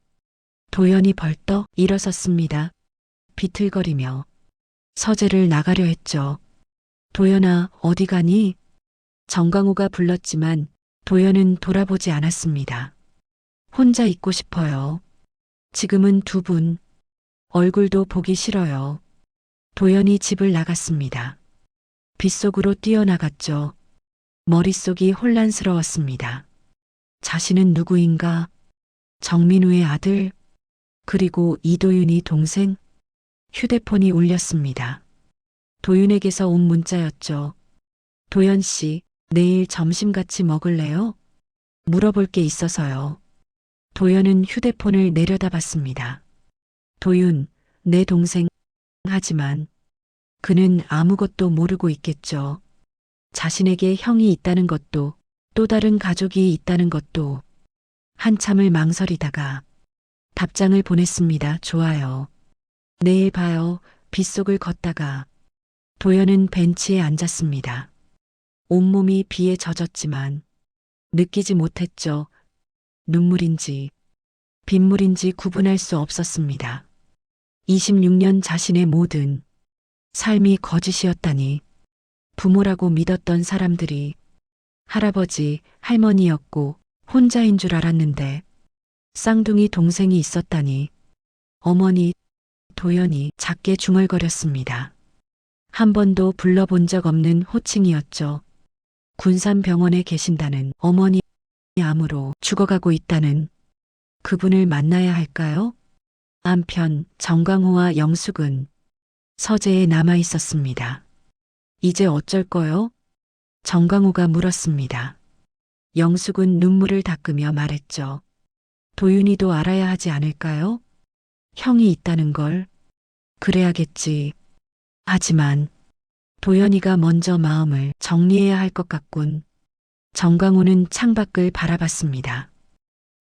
도연이 벌떡 일어섰습니다. 비틀거리며 서재를 나가려 했죠. 도연아, 어디 가니? 정강호가 불렀지만 도연은 돌아보지 않았습니다. 혼자 있고 싶어요. 지금은 두 분. 얼굴도 보기 싫어요. 도연이 집을 나갔습니다. 빗속으로 뛰어나갔죠. 머릿속이 혼란스러웠습니다. 자신은 누구인가? 정민우의 아들? 그리고 이도윤이 동생? 휴대폰이 울렸습니다. 도윤에게서 온 문자였죠. 도연 씨, 내일 점심 같이 먹을래요? 물어볼 게 있어서요. 도연은 휴대폰을 내려다봤습니다. 도윤, 내 동생. 하지만 그는 아무것도 모르고 있겠죠. 자신에게 형이 있다는 것도 또 다른 가족이 있다는 것도. 한참을 망설이다가 답장을 보냈습니다. 좋아요. 내일 봐요. 빗속을 걷다가 도연은 벤치에 앉았습니다. 온몸이 비에 젖었지만 느끼지 못했죠. 눈물인지 빗물인지 구분할 수 없었습니다. 26년 자신의 모든 삶이 거짓이었다니, 부모라고 믿었던 사람들이 할아버지, 할머니였고 혼자인 줄 알았는데 쌍둥이 동생이 있었다니. 어머니, 도연이 작게 중얼거렸습니다. 한 번도 불러본 적 없는 호칭이었죠. 군산병원에 계신다는 어머니, 암으로 죽어가고 있다는 그분을 만나야 할까요? 한편 정광호와 영숙은 서재에 남아 있었습니다. 이제 어쩔 거요? 정광호가 물었습니다. 영숙은 눈물을 닦으며 말했죠. 도윤이도 알아야 하지 않을까요? 형이 있다는 걸. 그래야겠지. 하지만 도연이가 먼저 마음을 정리해야 할 것 같군. 정광호는 창밖을 바라봤습니다.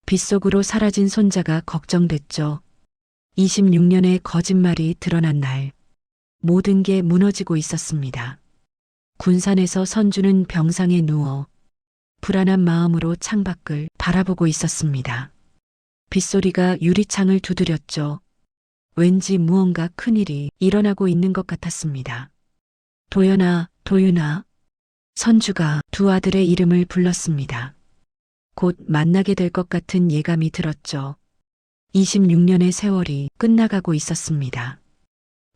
빗속으로 사라진 손자가 걱정됐죠. 26년의 거짓말이 드러난 날, 모든 게 무너지고 있었습니다. 군산에서 선주는 병상에 누워 불안한 마음으로 창밖을 바라보고 있었습니다. 빗소리가 유리창을 두드렸죠. 왠지 무언가 큰일이 일어나고 있는 것 같았습니다. 도연아, 도윤아. 선주가 두 아들의 이름을 불렀습니다. 곧 만나게 될 것 같은 예감이 들었죠. 26년의 세월이 끝나가고 있었습니다.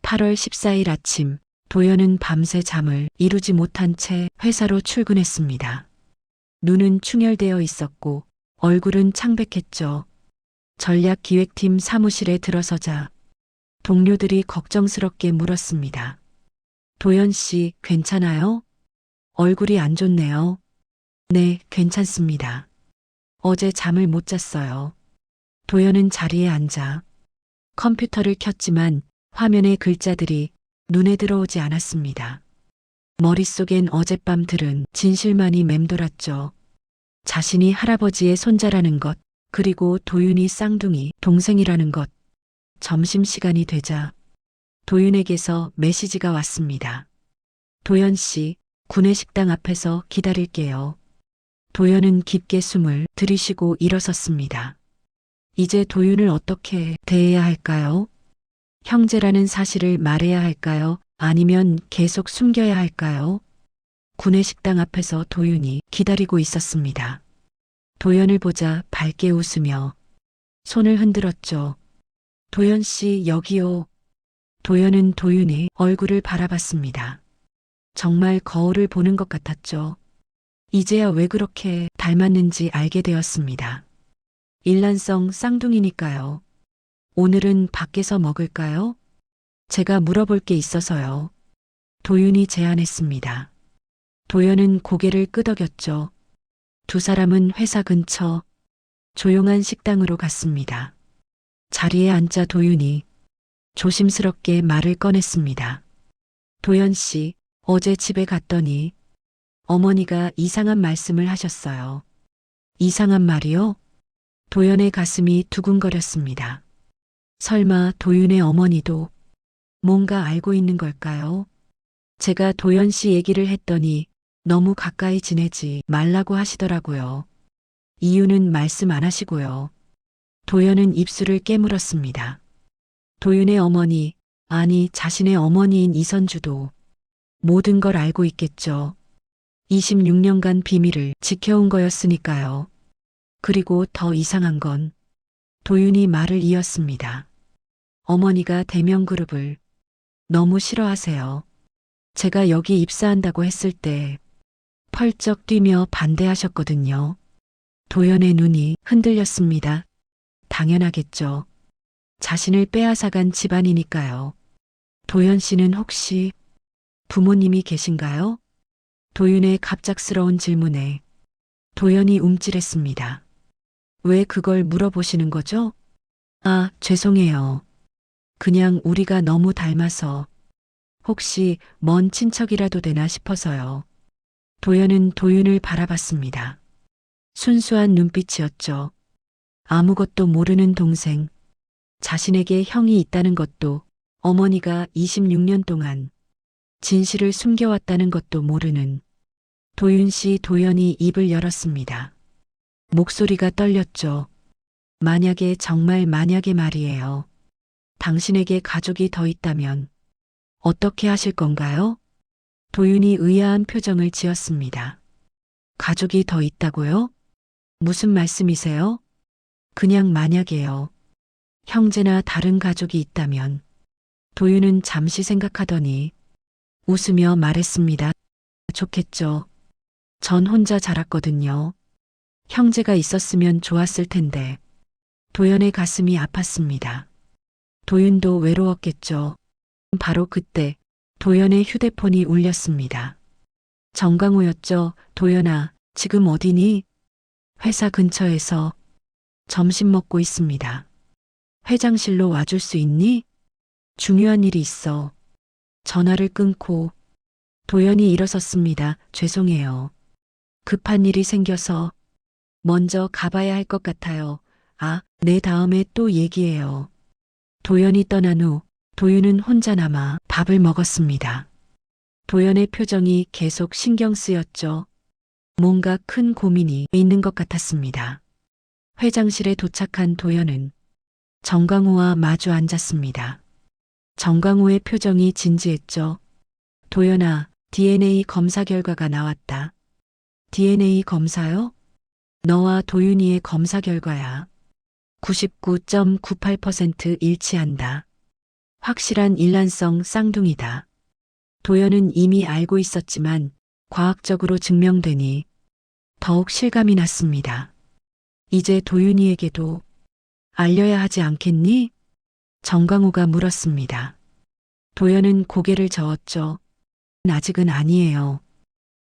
8월 14일 아침, 도연은 밤새 잠을 이루지 못한 채 회사로 출근했습니다. 눈은 충혈되어 있었고 얼굴은 창백했죠. 전략기획팀 사무실에 들어서자 동료들이 걱정스럽게 물었습니다. 도연 씨, 괜찮아요? 얼굴이 안 좋네요. 네, 괜찮습니다. 어제 잠을 못 잤어요. 도연은 자리에 앉아 컴퓨터를 켰지만 화면의 글자들이 눈에 들어오지 않았습니다. 머릿속엔 어젯밤 들은 진실만이 맴돌았죠. 자신이 할아버지의 손자라는 것, 그리고 도윤이 쌍둥이 동생이라는 것. 점심시간이 되자 도윤에게서 메시지가 왔습니다. 도연 씨, 구내식당 앞에서 기다릴게요. 도연은 깊게 숨을 들이쉬고 일어섰습니다. 이제 도윤을 어떻게 대해야 할까요? 형제라는 사실을 말해야 할까요? 아니면 계속 숨겨야 할까요? 구내식당 앞에서 도윤이 기다리고 있었습니다. 도연을 보자 밝게 웃으며 손을 흔들었죠. 도연 씨, 여기요. 도연은 도윤의 얼굴을 바라봤습니다. 정말 거울을 보는 것 같았죠. 이제야 왜 그렇게 닮았는지 알게 되었습니다. 일란성 쌍둥이니까요. 오늘은 밖에서 먹을까요? 제가 물어볼 게 있어서요. 도윤이 제안했습니다. 도연은 고개를 끄덕였죠. 두 사람은 회사 근처 조용한 식당으로 갔습니다. 자리에 앉자 도윤이 조심스럽게 말을 꺼냈습니다. 도연 씨, 어제 집에 갔더니 어머니가 이상한 말씀을 하셨어요. 이상한 말이요? 도연의 가슴이 두근거렸습니다. 설마 도윤의 어머니도 뭔가 알고 있는 걸까요? 제가 도연 씨 얘기를 했더니 너무 가까이 지내지 말라고 하시더라고요. 이유는 말씀 안 하시고요. 도연은 입술을 깨물었습니다. 도윤의 어머니, 아니 자신의 어머니인 이선주도 모든 걸 알고 있겠죠. 26년간 비밀을 지켜온 거였으니까요. 그리고 더 이상한 건 도윤이 말을 이었습니다. 어머니가 대명그룹을 너무 싫어하세요. 제가 여기 입사한다고 했을 때 펄쩍 뛰며 반대하셨거든요. 도연의 눈이 흔들렸습니다. 당연하겠죠. 자신을 빼앗아간 집안이니까요. 도연 씨는 혹시 부모님이 계신가요? 도윤의 갑작스러운 질문에 도연이 움찔했습니다. 왜 그걸 물어보시는 거죠? 아, 죄송해요. 그냥 우리가 너무 닮아서 혹시 먼 친척이라도 되나 싶어서요. 도연은 도윤을 바라봤습니다. 순수한 눈빛이었죠. 아무것도 모르는 동생, 자신에게 형이 있다는 것도 어머니가 26년 동안 진실을 숨겨왔다는 것도 모르는 도윤 씨. 도연이 입을 열었습니다. 목소리가 떨렸죠. 만약에, 정말 만약에 말이에요. 당신에게 가족이 더 있다면 어떻게 하실 건가요? 도윤이 의아한 표정을 지었습니다. 가족이 더 있다고요? 무슨 말씀이세요? 그냥 만약에요. 형제나 다른 가족이 있다면. 도윤은 잠시 생각하더니 웃으며 말했습니다. 좋겠죠. 전 혼자 자랐거든요. 형제가 있었으면 좋았을 텐데. 도연의 가슴이 아팠습니다. 도윤도 외로웠겠죠. 바로 그때 도연의 휴대폰이 울렸습니다. 정강호였죠. 도연아, 지금 어디니? 회사 근처에서 점심 먹고 있습니다. 회장실로 와줄 수 있니? 중요한 일이 있어. 전화를 끊고 도연이 일어섰습니다. 죄송해요. 급한 일이 생겨서 먼저 가봐야 할 것 같아요. 아, 네, 다음에 또 얘기해요. 도연이 떠난 후 도윤은 혼자 남아 밥을 먹었습니다. 도연의 표정이 계속 신경 쓰였죠. 뭔가 큰 고민이 있는 것 같았습니다. 회장실에 도착한 도연은 정강호와 마주 앉았습니다. 정강호의 표정이 진지했죠. 도연아, DNA 검사 결과가 나왔다. DNA 검사요? 너와 도윤이의 검사 결과야. 99.98% 일치한다. 확실한 일란성 쌍둥이다. 도연은 이미 알고 있었지만 과학적으로 증명되니 더욱 실감이 났습니다. 이제 도윤이에게도 알려야 하지 않겠니? 정강호가 물었습니다. 도연은 고개를 저었죠. 아직은 아니에요.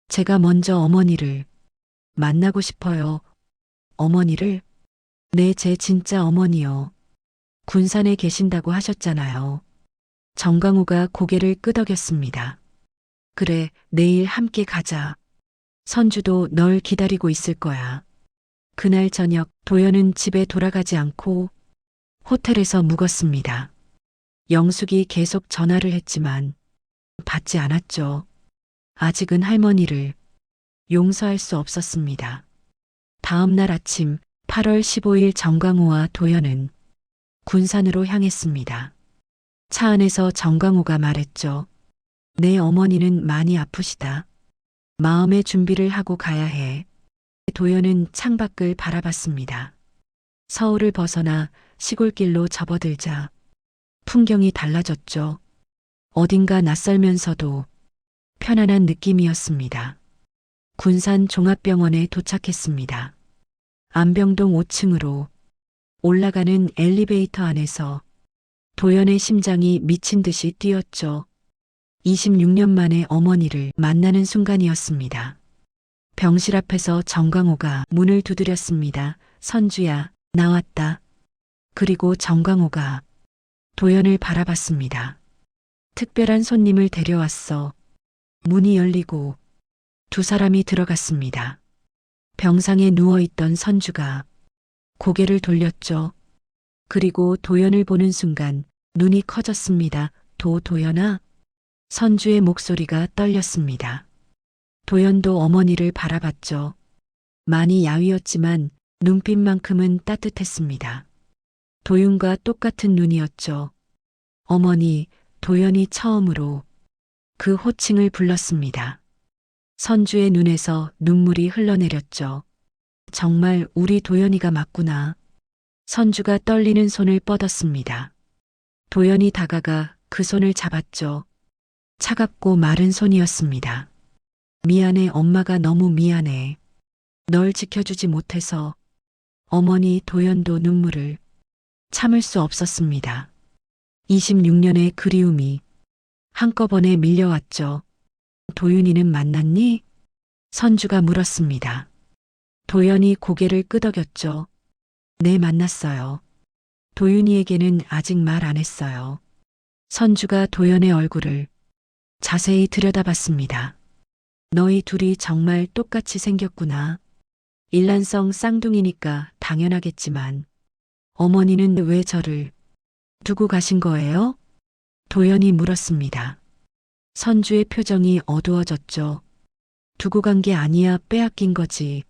제가 먼저 어머니를 만나고 싶어요. 어머니를? 네, 제 진짜 어머니요. 군산에 계신다고 하셨잖아요. 정강호가 고개를 끄덕였습니다. 그래, 내일 함께 가자. 선주도 널 기다리고 있을 거야. 그날 저녁 도연은 집에 돌아가지 않고 호텔에서 묵었습니다. 영숙이 계속 전화를 했지만 받지 않았죠. 아직은 할머니를 용서할 수 없었습니다. 다음 날 아침 8월 15일 정강호와 도연은 군산으로 향했습니다. 차 안에서 정강호가 말했죠. 내 어머니는 많이 아프시다. 마음의 준비를 하고 가야 해. 도연은 창밖을 바라봤습니다. 서울을 벗어나 시골길로 접어들자 풍경이 달라졌죠. 어딘가 낯설면서도 편안한 느낌이었습니다. 군산 종합병원에 도착했습니다. 안병동 5층으로 올라가는 엘리베이터 안에서 도연의 심장이 미친 듯이 뛰었죠. 26년 만에 어머니를 만나는 순간이었습니다. 병실 앞에서 정강호가 문을 두드렸습니다. 선주야, 나왔다. 그리고 정강호가 도연을 바라봤습니다. 특별한 손님을 데려왔어. 문이 열리고 두 사람이 들어갔습니다. 병상에 누워있던 선주가 고개를 돌렸죠. 그리고 도연을 보는 순간 눈이 커졌습니다. 도연아? 선주의 목소리가 떨렸습니다. 도연도 어머니를 바라봤죠. 많이 야위었지만 눈빛만큼은 따뜻했습니다. 도윤과 똑같은 눈이었죠. 어머니, 도연이 처음으로 그 호칭을 불렀습니다. 선주의 눈에서 눈물이 흘러내렸죠. 정말 우리 도연이가 맞구나. 선주가 떨리는 손을 뻗었습니다. 도연이 다가가 그 손을 잡았죠. 차갑고 마른 손이었습니다. 미안해, 엄마가 너무 미안해. 널 지켜주지 못해서. 어머니. 도연도 눈물을 참을 수 없었습니다. 26년의 그리움이 한꺼번에 밀려왔죠. 도윤이는 만났니? 선주가 물었습니다. 도연이 고개를 끄덕였죠. 네, 만났어요. 도윤이에게는 아직 말 안 했어요. 선주가 도연의 얼굴을 자세히 들여다봤습니다. 너희 둘이 정말 똑같이 생겼구나. 일란성 쌍둥이니까 당연하겠지만 어머니는 왜 저를 두고 가신 거예요? 도연이 물었습니다. 선주의 표정이 어두워졌죠. 두고 간 게 아니야, 빼앗긴 거지.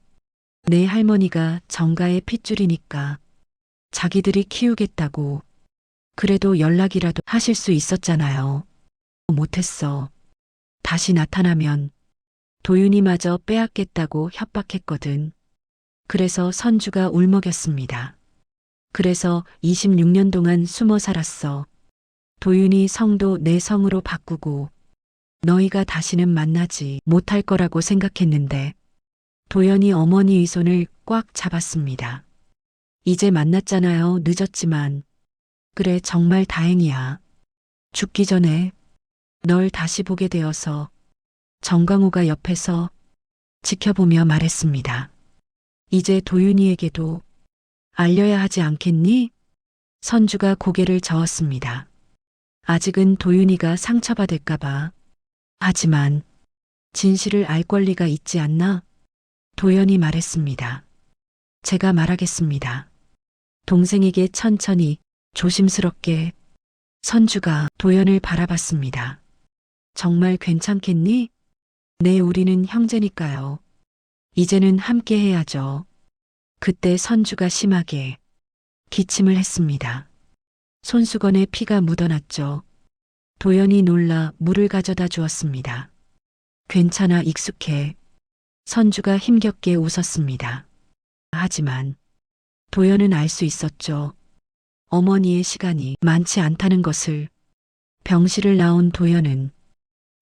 내 할머니가 정가의 핏줄이니까. 자기들이 키우겠다고. 그래도 연락이라도 하실 수 있었잖아요. 못했어. 다시 나타나면 도윤이마저 빼앗겠다고 협박했거든. 그래서 선주가 울먹였습니다. 그래서 26년 동안 숨어 살았어. 도윤이 성도 내 성으로 바꾸고 너희가 다시는 만나지 못할 거라고 생각했는데 도연이 어머니의 손을 꽉 잡았습니다. 이제 만났잖아요. 늦었지만. 그래, 정말 다행이야. 죽기 전에 널 다시 보게 되어서. 정광호가 옆에서 지켜보며 말했습니다. 이제 도윤이에게도 알려야 하지 않겠니? 선주가 고개를 저었습니다. 아직은 도윤이가 상처받을까봐. 하지만 진실을 알 권리가 있지 않나? 도연이 말했습니다. 제가 말하겠습니다. 동생에게 천천히 조심스럽게. 선주가 도연을 바라봤습니다. 정말 괜찮겠니? 네, 우리는 형제니까요. 이제는 함께 해야죠. 그때 선주가 심하게 기침을 했습니다. 손수건에 피가 묻어났죠. 도연이 놀라 물을 가져다 주었습니다. 괜찮아, 익숙해. 선주가 힘겹게 웃었습니다. 하지만 도연은 알 수 있었죠. 어머니의 시간이 많지 않다는 것을. 병실을 나온 도연은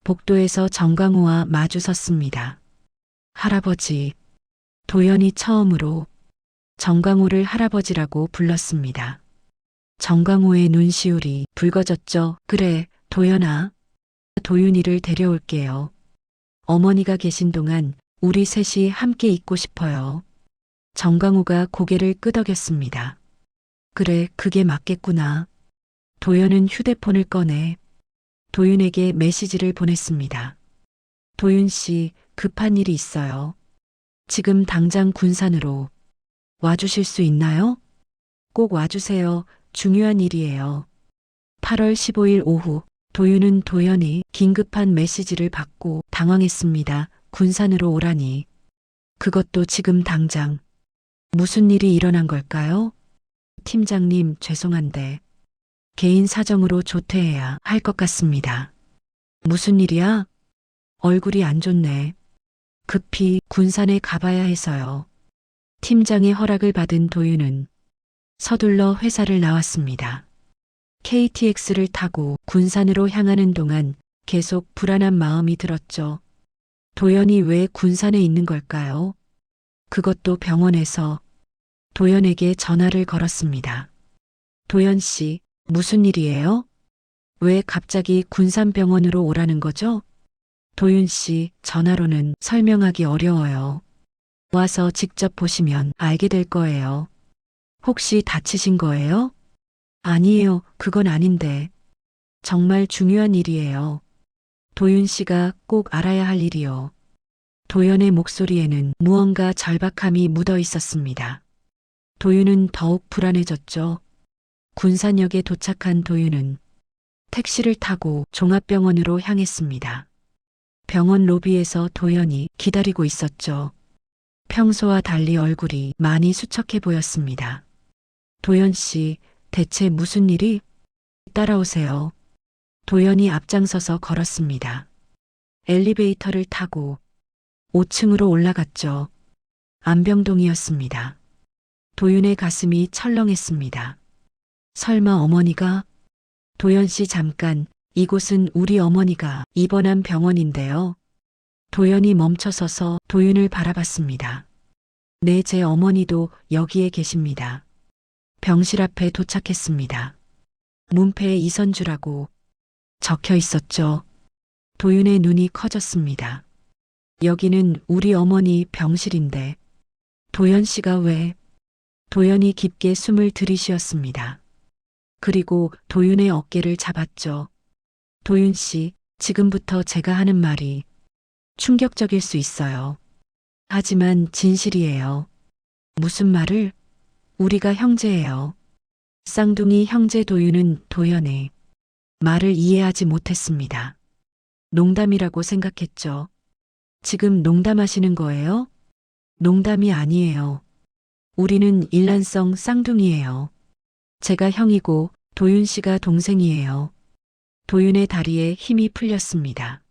복도에서 정광호와 마주 섰습니다. 할아버지. 도연이 처음으로 정광호를 할아버지라고 불렀습니다. 정광호의 눈시울이 붉어졌죠. 그래, 도연아. 도윤이를 데려올게요. 어머니가 계신 동안 우리 셋이 함께 있고 싶어요. 정광호가 고개를 끄덕였습니다. 그래, 그게 맞겠구나. 도연은 휴대폰을 꺼내 도윤에게 메시지를 보냈습니다. 도윤 씨, 급한 일이 있어요. 지금 당장 군산으로 와주실 수 있나요? 꼭 와주세요. 중요한 일이에요. 8월 15일 오후 도윤은 도연이 긴급한 메시지를 받고 당황했습니다. 군산으로 오라니. 그것도 지금 당장. 무슨 일이 일어난 걸까요? 팀장님, 죄송한데 개인 사정으로 조퇴해야 할 것 같습니다. 무슨 일이야? 얼굴이 안 좋네. 급히 군산에 가봐야 해서요. 팀장의 허락을 받은 도윤은 서둘러 회사를 나왔습니다. KTX를 타고 군산으로 향하는 동안 계속 불안한 마음이 들었죠. 도연이 왜 군산에 있는 걸까요? 그것도 병원에서. 도연에게 전화를 걸었습니다. 도연 씨, 무슨 일이에요? 왜 갑자기 군산병원으로 오라는 거죠? 도윤 씨, 전화로는 설명하기 어려워요. 와서 직접 보시면 알게 될 거예요. 혹시 다치신 거예요? 아니에요, 그건 아닌데. 정말 중요한 일이에요. 도윤 씨가 꼭 알아야 할 일이요. 도연의 목소리에는 무언가 절박함이 묻어 있었습니다. 도윤은 더욱 불안해졌죠. 군산역에 도착한 도윤은 택시를 타고 종합병원으로 향했습니다. 병원 로비에서 도연이 기다리고 있었죠. 평소와 달리 얼굴이 많이 수척해 보였습니다. 도연 씨, 대체 무슨 일이? 따라오세요. 도연이 앞장서서 걸었습니다. 엘리베이터를 타고 5층으로 올라갔죠. 안병동이었습니다. 도윤의 가슴이 철렁했습니다. 설마 어머니가? 도연 씨, 잠깐, 이곳은 우리 어머니가 입원한 병원인데요. 도연이 멈춰서서 도윤을 바라봤습니다. 네, 제 어머니도 여기에 계십니다. 병실 앞에 도착했습니다. 문패에 이선주라고 적혀 있었죠. 도윤의 눈이 커졌습니다. 여기는 우리 어머니 병실인데 도연 씨가 왜? 도연이 깊게 숨을 들이쉬었습니다. 그리고 도윤의 어깨를 잡았죠. 도윤 씨, 지금부터 제가 하는 말이 충격적일 수 있어요. 하지만 진실이에요. 무슨 말을? 우리가 형제예요. 쌍둥이 형제. 도윤은 도연의 말을 이해하지 못했습니다. 농담이라고 생각했죠. 지금 농담하시는 거예요? 농담이 아니에요. 우리는 일란성 쌍둥이에요. 제가 형이고 도윤 씨가 동생이에요. 도윤의 다리에 힘이 풀렸습니다.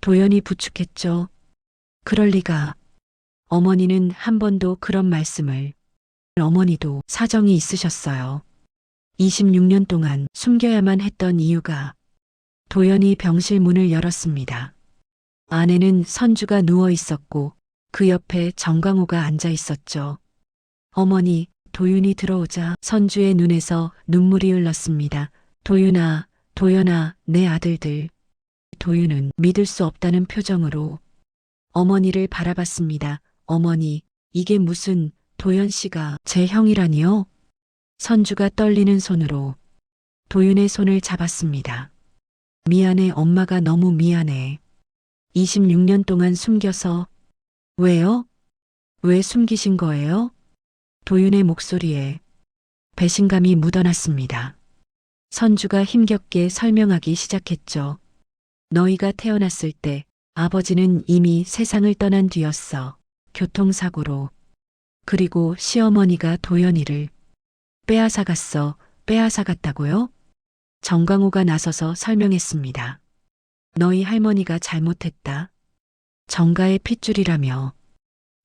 도연이 부축했죠. 그럴 리가. 어머니는 한 번도 그런 말씀을. 어머니도 사정이 있으셨어요. 26년 동안 숨겨야만 했던 이유가. 도연이 병실 문을 열었습니다. 안에는 선주가 누워 있었고 그 옆에 정광호가 앉아 있었죠. 어머니, 도윤이 들어오자 선주의 눈에서 눈물이 흘렀습니다. 도윤아, 도연아, 내 아들들. 도윤은 믿을 수 없다는 표정으로 어머니를 바라봤습니다. 어머니, 이게 무슨 도연 씨가 제 형이라니요? 선주가 떨리는 손으로 도윤의 손을 잡았습니다. 미안해, 엄마가 너무 미안해. 26년 동안 숨겨서. 왜요? 왜 숨기신 거예요? 도윤의 목소리에 배신감이 묻어났습니다. 선주가 힘겹게 설명하기 시작했죠. 너희가 태어났을 때 아버지는 이미 세상을 떠난 뒤였어. 교통사고로. 그리고 시어머니가 도연이를 빼앗아갔어. 빼앗아갔다고요? 정광호가 나서서 설명했습니다. 너희 할머니가 잘못했다. 정가의 핏줄이라며.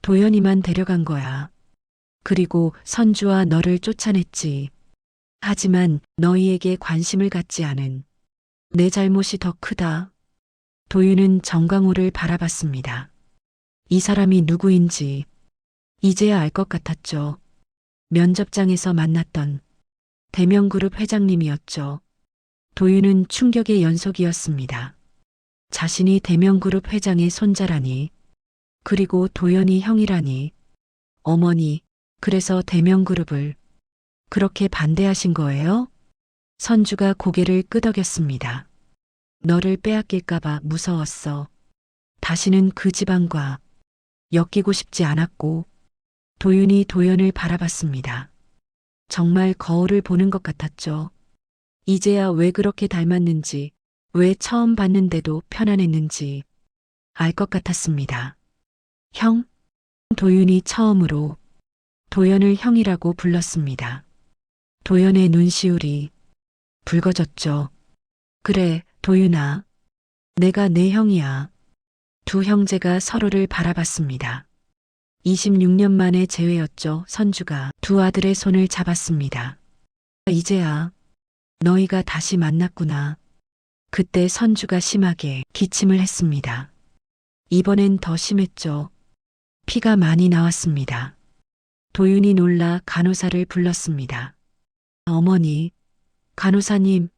도연이만 데려간 거야. 그리고 선주와 너를 쫓아냈지. 하지만 너희에게 관심을 갖지 않은 내 잘못이 더 크다. 도윤은 정광호를 바라봤습니다. 이 사람이 누구인지 이제야 알 것 같았죠. 면접장에서 만났던 대명그룹 회장님이었죠. 도윤은 충격의 연속이었습니다. 자신이 대명그룹 회장의 손자라니. 그리고 도연이 형이라니. 어머니, 그래서 대명그룹을 그렇게 반대하신 거예요? 선주가 고개를 끄덕였습니다. 너를 빼앗길까봐 무서웠어. 다시는 그 집안과 엮이고 싶지 않았고. 도윤이 도연을 바라봤습니다. 정말 거울을 보는 것 같았죠. 이제야 왜 그렇게 닮았는지, 왜 처음 봤는데도 편안했는지 알 것 같았습니다. 형? 도윤이 처음으로 도연을 형이라고 불렀습니다. 도연의 눈시울이 붉어졌죠. 그래, 도윤아. 내가 내 형이야. 두 형제가 서로를 바라봤습니다. 26년 만의 재회였죠. 선주가 두 아들의 손을 잡았습니다. 이제야 너희가 다시 만났구나. 그때 선주가 심하게 기침을 했습니다. 이번엔 더 심했죠. 피가 많이 나왔습니다. 도윤이 놀라 간호사를 불렀습니다. 어머니, 간호사님.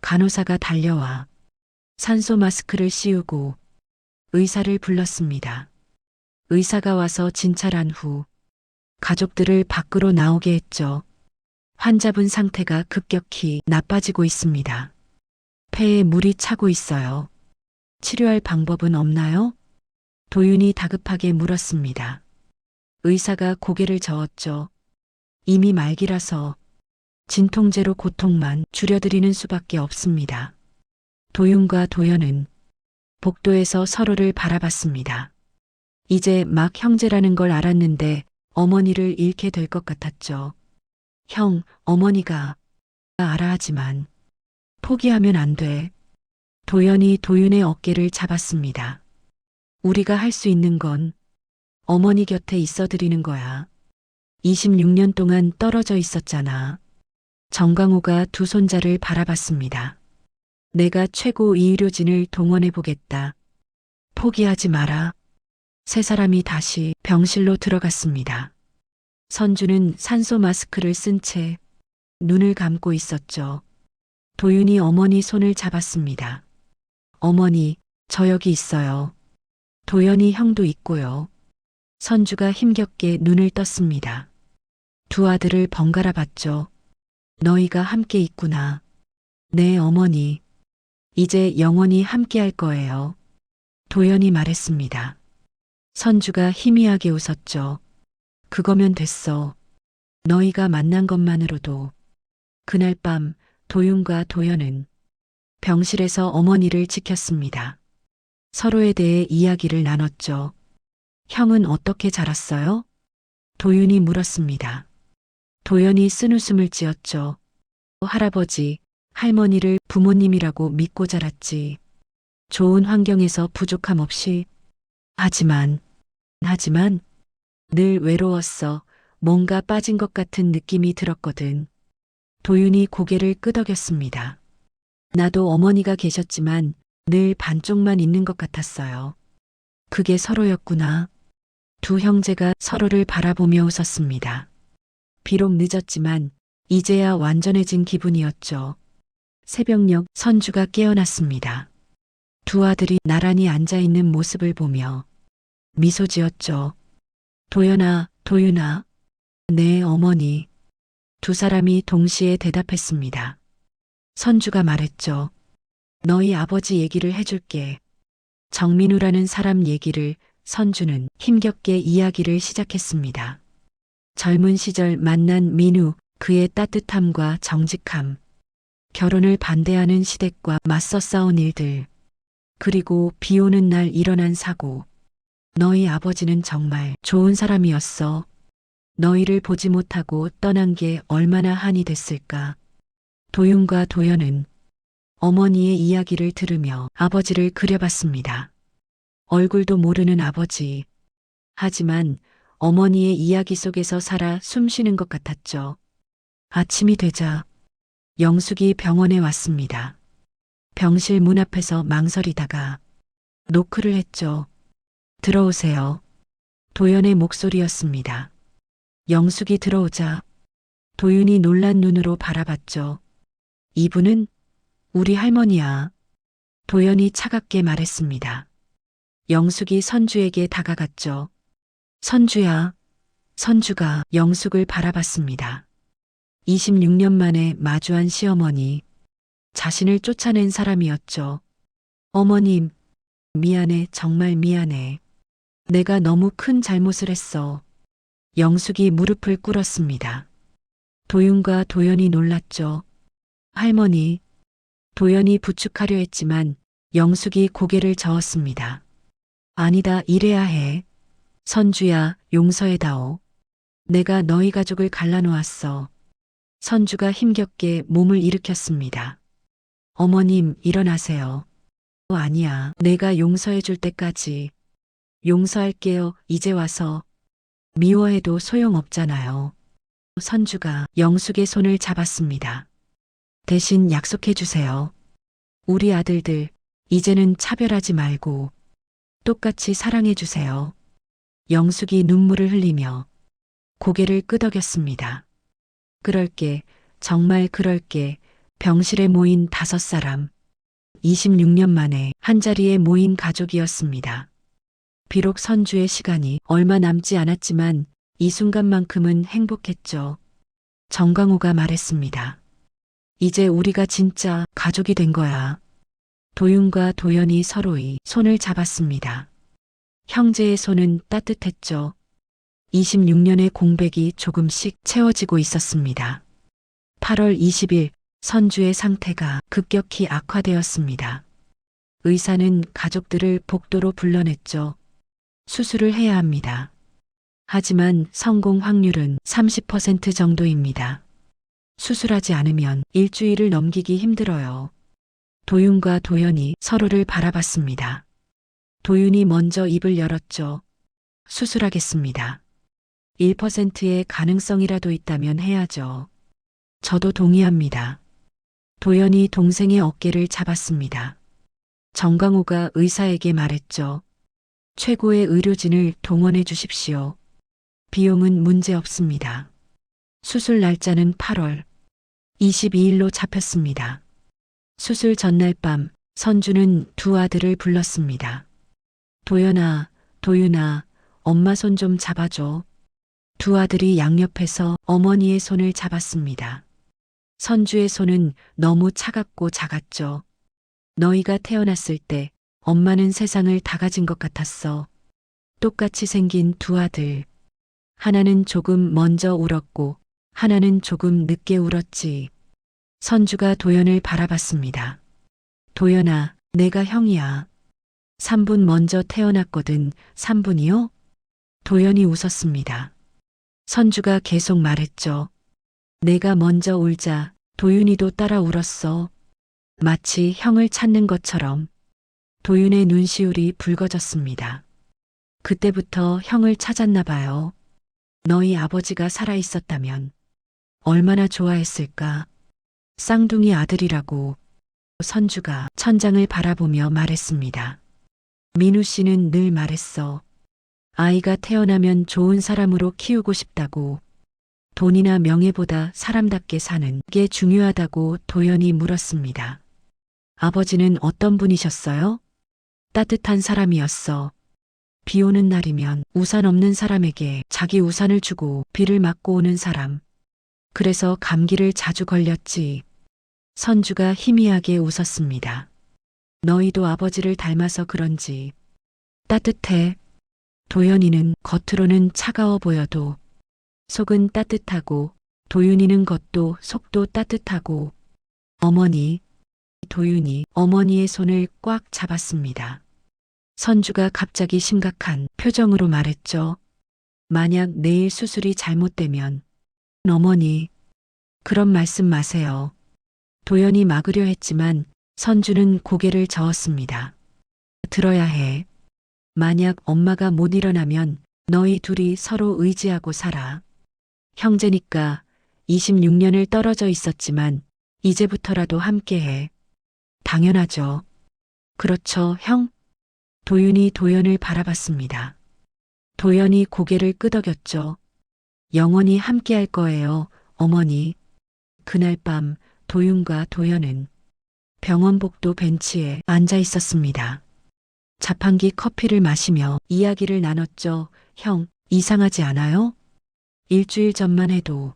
간호사가 달려와 산소 마스크를 씌우고 의사를 불렀습니다. 의사가 와서 진찰한 후 가족들을 밖으로 나오게 했죠. 환자분 상태가 급격히 나빠지고 있습니다. 폐에 물이 차고 있어요. 치료할 방법은 없나요? 도윤이 다급하게 물었습니다. 의사가 고개를 저었죠. 이미 말기라서 진통제로 고통만 줄여드리는 수밖에 없습니다. 도윤과 도연은 복도에서 서로를 바라봤습니다. 이제 막 형제라는 걸 알았는데 어머니를 잃게 될 것 같았죠. 형, 어머니가 알아 하지만 포기하면 안 돼. 도연이 도윤의 어깨를 잡았습니다. 우리가 할 수 있는 건 어머니 곁에 있어 드리는 거야. 26년 동안 떨어져 있었잖아. 정광호가 두 손자를 바라봤습니다. 내가 최고 의료진을 동원해 보겠다. 포기하지 마라. 세 사람이 다시 병실로 들어갔습니다. 선주는 산소 마스크를 쓴 채 눈을 감고 있었죠. 도윤이 어머니 손을 잡았습니다. 어머니, 저 여기 있어요. 도연이 형도 있고요. 선주가 힘겹게 눈을 떴습니다. 두 아들을 번갈아 봤죠. 너희가 함께 있구나. 네, 어머니. 이제 영원히 함께 할 거예요. 도연이 말했습니다. 선주가 희미하게 웃었죠. 그거면 됐어. 너희가 만난 것만으로도. 그날 밤 도윤과 도연은 병실에서 어머니를 지켰습니다. 서로에 대해 이야기를 나눴죠. 형은 어떻게 자랐어요? 도윤이 물었습니다. 도연이 쓴웃음을 지었죠. 할아버지, 할머니를 부모님이라고 믿고 자랐지. 좋은 환경에서 부족함 없이. 하지만 늘 외로웠어. 뭔가 빠진 것 같은 느낌이 들었거든. 도윤이 고개를 끄덕였습니다. 나도 어머니가 계셨지만 늘 반쪽만 있는 것 같았어요. 그게 서로였구나. 두 형제가 서로를 바라보며 웃었습니다. 비록 늦었지만 이제야 완전해진 기분이었죠. 새벽녘 선주가 깨어났습니다. 두 아들이 나란히 앉아있는 모습을 보며 미소 지었죠. 도연아, 도윤아. 네, 어머니. 두 사람이 동시에 대답했습니다. 선주가 말했죠. 너희 아버지 얘기를 해줄게. 정민우라는 사람 얘기를 선주는 힘겹게 이야기를 시작했습니다. 젊은 시절 만난 민우, 그의 따뜻함과 정직함, 결혼을 반대하는 시댁과 맞서 싸운 일들, 그리고 비 오는 날 일어난 사고. 너희 아버지는 정말 좋은 사람이었어. 너희를 보지 못하고 떠난 게 얼마나 한이 됐을까. 도윤과 도연은 어머니의 이야기를 들으며 아버지를 그려봤습니다. 얼굴도 모르는 아버지. 하지만 어머니의 이야기 속에서 살아 숨쉬는 것 같았죠. 아침이 되자 영숙이 병원에 왔습니다. 병실 문 앞에서 망설이다가 노크를 했죠. 들어오세요. 도연의 목소리였습니다. 영숙이 들어오자 도윤이 놀란 눈으로 바라봤죠. 이분은 우리 할머니야. 도연이 차갑게 말했습니다. 영숙이 선주에게 다가갔죠. 선주야. 선주가 영숙을 바라봤습니다. 26년 만에 마주한 시어머니. 자신을 쫓아낸 사람이었죠. 어머님, 미안해, 정말 미안해. 내가 너무 큰 잘못을 했어. 영숙이 무릎을 꿇었습니다. 도윤과 도연이 놀랐죠. 할머니. 도연이 부축하려 했지만 영숙이 고개를 저었습니다. 아니다, 이래야 해. 선주야, 용서해다오. 내가 너희 가족을 갈라놓았어. 선주가 힘겹게 몸을 일으켰습니다. 어머님, 일어나세요. 아니야, 내가 용서해 줄 때까지. 용서할게요, 이제 와서. 미워해도 소용없잖아요. 선주가 영숙의 손을 잡았습니다. 대신 약속해 주세요. 우리 아들들, 이제는 차별하지 말고 똑같이 사랑해 주세요. 영숙이 눈물을 흘리며 고개를 끄덕였습니다. 그럴게, 정말 그럴게. 병실에 모인 5사람. 26년 만에 한자리에 모인 가족이었습니다. 비록 선주의 시간이 얼마 남지 않았지만 이 순간만큼은 행복했죠. 정광호가 말했습니다. 이제 우리가 진짜 가족이 된 거야. 도윤과 도연이 서로의 손을 잡았습니다. 형제의 손은 따뜻했죠. 26년의 공백이 조금씩 채워지고 있었습니다. 8월 20일 선주의 상태가 급격히 악화되었습니다. 의사는 가족들을 복도로 불러냈죠. 수술을 해야 합니다. 하지만 성공 확률은 30% 정도입니다. 수술하지 않으면 일주일을 넘기기 힘들어요. 도윤과 도연이 서로를 바라봤습니다. 도윤이 먼저 입을 열었죠. 수술하겠습니다. 1%의 가능성이라도 있다면 해야죠. 저도 동의합니다. 도연이 동생의 어깨를 잡았습니다. 정광호가 의사에게 말했죠. 최고의 의료진을 동원해 주십시오. 비용은 문제 없습니다. 수술 날짜는 8월 22일로 잡혔습니다. 수술 전날 밤 선주는 두 아들을 불렀습니다. 도연아, 도윤아, 엄마 손 좀 잡아줘. 두 아들이 양옆에서 어머니의 손을 잡았습니다. 선주의 손은 너무 차갑고 작았죠. 너희가 태어났을 때 엄마는 세상을 다 가진 것 같았어. 똑같이 생긴 두 아들. 하나는 조금 먼저 울었고 하나는 조금 늦게 울었지. 선주가 도연을 바라봤습니다. 도연아, 내가 형이야. 3분 먼저 태어났거든. 3분이요? 도연이 웃었습니다. 선주가 계속 말했죠. 내가 먼저 울자 도윤이도 따라 울었어. 마치 형을 찾는 것처럼. 도윤의 눈시울이 붉어졌습니다. 그때부터 형을 찾았나 봐요. 너희 아버지가 살아 있었다면 얼마나 좋아했을까. 쌍둥이 아들이라고. 선주가 천장을 바라보며 말했습니다. 민우 씨는 늘 말했어. 아이가 태어나면 좋은 사람으로 키우고 싶다고. 돈이나 명예보다 사람답게 사는 게 중요하다고 도연이 물었습니다. 아버지는 어떤 분이셨어요? 따뜻한 사람이었어. 비 오는 날이면 우산 없는 사람에게 자기 우산을 주고 비를 맞고 오는 사람. 그래서 감기를 자주 걸렸지. 선주가 희미하게 웃었습니다. 너희도 아버지를 닮아서 그런지 따뜻해. 도연이는 겉으로는 차가워 보여도 속은 따뜻하고, 도윤이는 겉도 속도 따뜻하고. 어머니. 도윤이 어머니의 손을 꽉 잡았습니다. 선주가 갑자기 심각한 표정으로 말했죠. 만약 내일 수술이 잘못되면. 어머니, 그런 말씀 마세요. 도연이 막으려 했지만 선주는 고개를 저었습니다. 들어야 해. 만약 엄마가 못 일어나면 너희 둘이 서로 의지하고 살아. 형제니까 26년을 떨어져 있었지만 이제부터라도 함께해. 당연하죠. 그렇죠, 형? 도윤이 도연을 바라봤습니다. 도연이 고개를 끄덕였죠. 영원히 함께할 거예요, 어머니. 그날 밤 도윤과 도연은 병원 복도 벤치에 앉아 있었습니다. 자판기 커피를 마시며 이야기를 나눴죠. 형, 이상하지 않아요? 일주일 전만 해도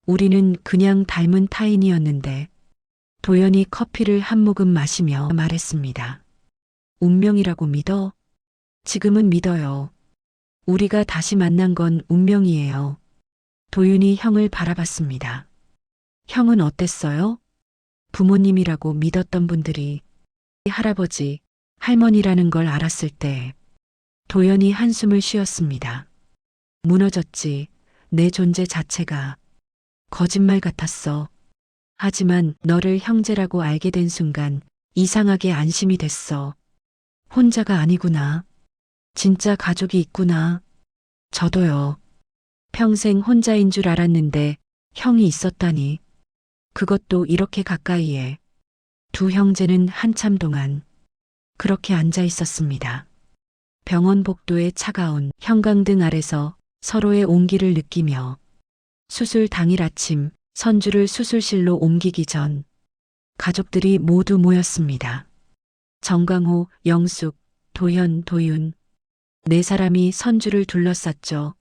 우리는 그냥 닮은 타인이었는데. 도연이 커피를 한 모금 마시며 말했습니다. 운명이라고 믿어? 지금은 믿어요. 우리가 다시 만난 건 운명이에요. 도윤이 형을 바라봤습니다. 형은 어땠어요? 부모님이라고 믿었던 분들이 할아버지, 할머니라는 걸 알았을 때 도연이 한숨을 쉬었습니다. 무너졌지. 내 존재 자체가 거짓말 같았어. 하지만 너를 형제라고 알게 된 순간 이상하게 안심이 됐어. 혼자가 아니구나. 진짜 가족이 있구나. 저도요. 평생 혼자인 줄 알았는데 형이 있었다니. 그것도 이렇게 가까이에. 두 형제는 한참 동안 그렇게 앉아 있었습니다. 병원 복도의 차가운 형광등 아래서 서로의 온기를 느끼며. 수술 당일 아침 선주를 수술실로 옮기기 전 가족들이 모두 모였습니다. 정광호, 영숙, 도현, 도윤. 네 사람이 선주를 둘러쌌죠.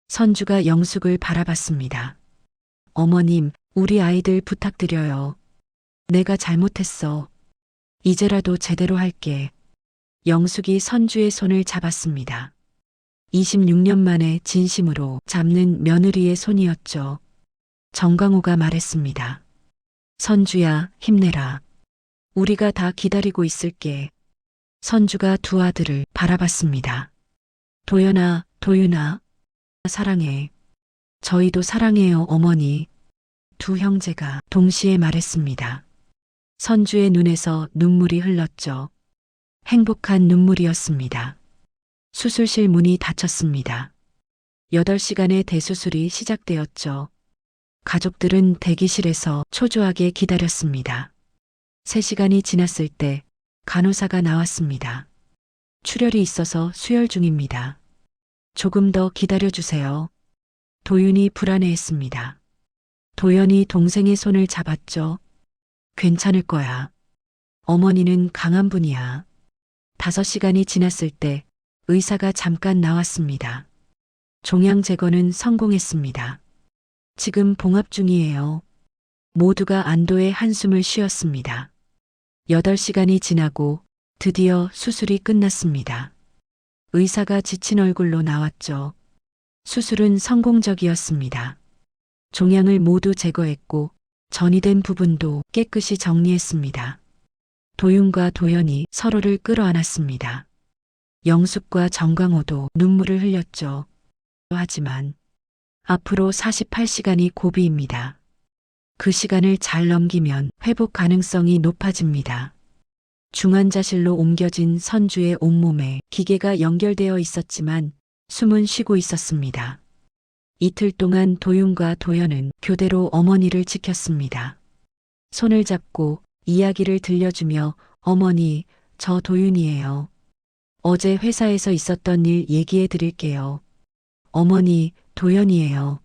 선주가 영숙을 바라봤습니다. 어머님, 우리 아이들 부탁드려요. 내가 잘못했어. 이제라도 제대로 할게. 영숙이 선주의 손을 잡았습니다. 26년 만에 진심으로 잡는 며느리의 손이었죠. 정광호가 말했습니다. 선주야, 힘내라. 우리가 다 기다리고 있을게. 선주가 두 아들을 바라봤습니다. 도연아, 도윤아. 사랑해. 저희도 사랑해요, 어머니. 두 형제가 동시에 말했습니다. 선주의 눈에서 눈물이 흘렀죠. 행복한 눈물이었습니다. 수술실 문이 닫혔습니다. 8시간의 대수술이 시작되었죠. 가족들은 대기실에서 초조하게 기다렸습니다. 3시간이 지났을 때 간호사가 나왔습니다. 출혈이 있어서 수혈 중입니다. 조금 더 기다려주세요. 도윤이 불안해했습니다. 도연이 동생의 손을 잡았죠. 괜찮을 거야. 어머니는 강한 분이야. 5시간이 지났을 때 의사가 잠깐 나왔습니다. 종양 제거는 성공했습니다. 지금 봉합 중이에요. 모두가 안도의 한숨을 쉬었습니다. 8시간이 지나고 드디어 수술이 끝났습니다. 의사가 지친 얼굴로 나왔죠. 수술은 성공적이었습니다. 종양을 모두 제거했고 전이된 부분도 깨끗이 정리했습니다. 도윤과 도연이 서로를 끌어안았습니다. 영숙과 정광호도 눈물을 흘렸죠. 하지만 앞으로 48시간이 고비입니다. 그 시간을 잘 넘기면 회복 가능성이 높아집니다. 중환자실로 옮겨진 선주의 온몸에 기계가 연결되어 있었지만 숨은 쉬고 있었습니다. 이틀 동안 도윤과 도연은 교대로 어머니를 지켰습니다. 손을 잡고 이야기를 들려주며 어머니, 저 도윤이에요. 어제 회사에서 있었던 일 얘기해 드릴게요. 어머니, 도연이에요.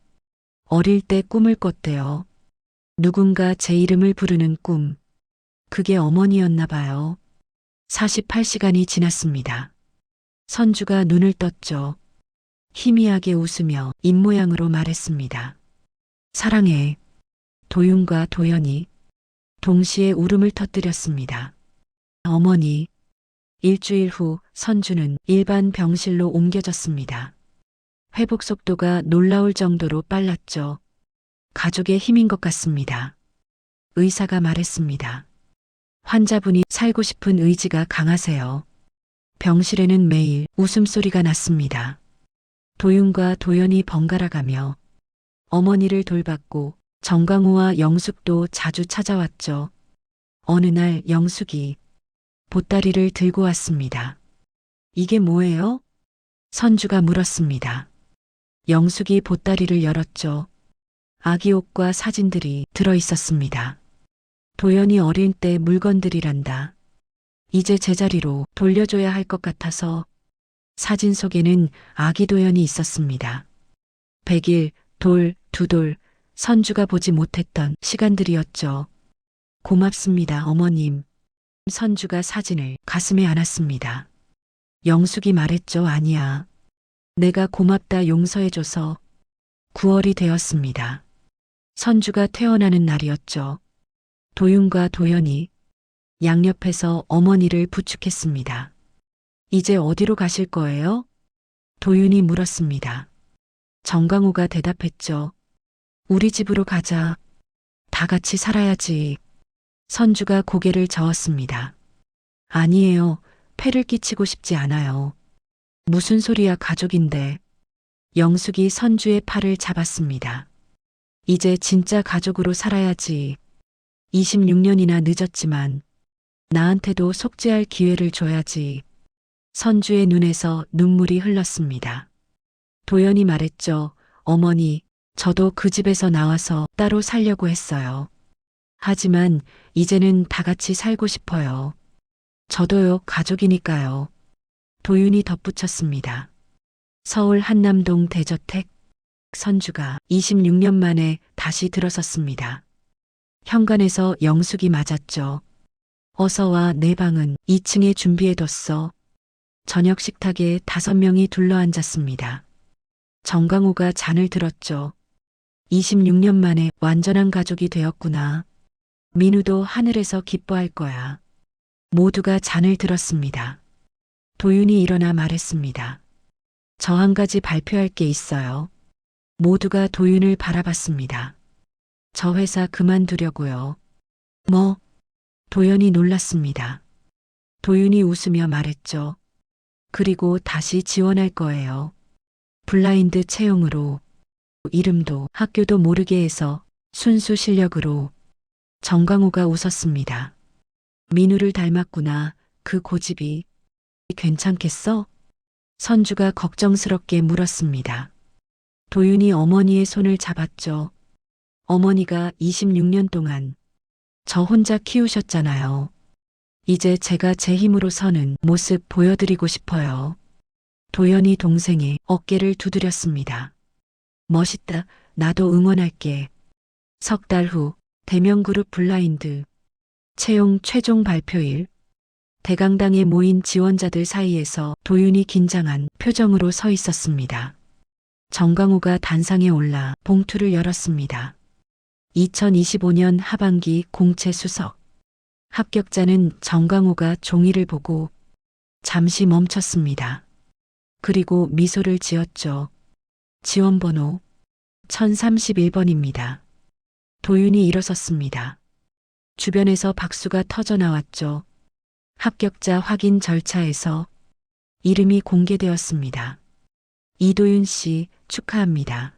어릴 때 꿈을 꿨대요. 누군가 제 이름을 부르는 꿈. 그게 어머니였나 봐요. 48시간이 지났습니다. 선주가 눈을 떴죠. 희미하게 웃으며 입모양으로 말했습니다. 사랑해. 도윤과 도연이 동시에 울음을 터뜨렸습니다. 어머니. 일주일 후 선주는 일반 병실로 옮겨졌습니다. 회복 속도가 놀라울 정도로 빨랐죠. 가족의 힘인 것 같습니다. 의사가 말했습니다. 환자분이 살고 싶은 의지가 강하세요. 병실에는 매일 웃음소리가 났습니다. 도윤과 도연이 번갈아가며 어머니를 돌봤고 정광호와 영숙도 자주 찾아왔죠. 어느 날 영숙이 보따리를 들고 왔습니다. 이게 뭐예요? 선주가 물었습니다. 영숙이 보따리를 열었죠. 아기 옷과 사진들이 들어 있었습니다. 도연이 어릴 때 물건들이란다. 이제 제자리로 돌려줘야 할 것 같아서. 사진 속에는 아기 도연이 있었습니다. 100일, 돌, 2돌, 선주가 보지 못했던 시간들이었죠. 고맙습니다, 어머님. 선주가 사진을 가슴에 안았습니다. 영숙이 말했죠. 아니야. 내가 고맙다 용서해줘서. 9월이 되었습니다. 선주가 태어나는 날이었죠. 도윤과 도연이 양옆에서 어머니를 부축했습니다. 이제 어디로 가실 거예요? 도윤이 물었습니다. 정광호가 대답했죠. 우리 집으로 가자. 다 같이 살아야지. 선주가 고개를 저었습니다. 아니에요. 폐를 끼치고 싶지 않아요. 무슨 소리야, 가족인데. 영숙이 선주의 팔을 잡았습니다. 이제 진짜 가족으로 살아야지. 26년이나 늦었지만 나한테도 속죄할 기회를 줘야지. 선주의 눈에서 눈물이 흘렀습니다. 도연이 말했죠. 어머니, 저도 그 집에서 나와서 따로 살려고 했어요. 하지만 이제는 다 같이 살고 싶어요. 저도요, 가족이니까요. 도윤이 덧붙였습니다. 서울 한남동 대저택. 선주가 26년 만에 다시 들어섰습니다. 현관에서 영숙이 맞았죠. 어서 와, 내 방은 2층에 준비해뒀어. 저녁 식탁에 5명이 둘러앉았습니다. 정광호가 잔을 들었죠. 26년 만에 완전한 가족이 되었구나. 민우도 하늘에서 기뻐할 거야. 모두가 잔을 들었습니다. 도윤이 일어나 말했습니다. 저 한 가지 발표할 게 있어요. 모두가 도윤을 바라봤습니다. 저 회사 그만두려고요. 뭐? 도연이 놀랐습니다. 도윤이 웃으며 말했죠. 그리고 다시 지원할 거예요. 블라인드 채용으로. 이름도 학교도 모르게 해서 순수 실력으로. 정광호가 웃었습니다. 민우를 닮았구나. 그 고집이. 괜찮겠어? 선주가 걱정스럽게 물었습니다. 도윤이 어머니의 손을 잡았죠. 어머니가 26년 동안 저 혼자 키우셨잖아요. 이제 제가 제 힘으로 서는 모습 보여드리고 싶어요. 도연이 동생의 어깨를 두드렸습니다. 멋있다. 나도 응원할게. 석 달 후 대명그룹 블라인드 채용 최종 발표일. 대강당에 모인 지원자들 사이에서 도윤이 긴장한 표정으로 서 있었습니다. 정광호가 단상에 올라 봉투를 열었습니다. 2025년 하반기 공채 수석. 합격자는 정광호가 종이를 보고 잠시 멈췄습니다. 그리고 미소를 지었죠. 지원번호 1031번입니다. 도윤이 일어섰습니다. 주변에서 박수가 터져 나왔죠. 합격자 확인 절차에서 이름이 공개되었습니다. 이도윤 씨 축하합니다.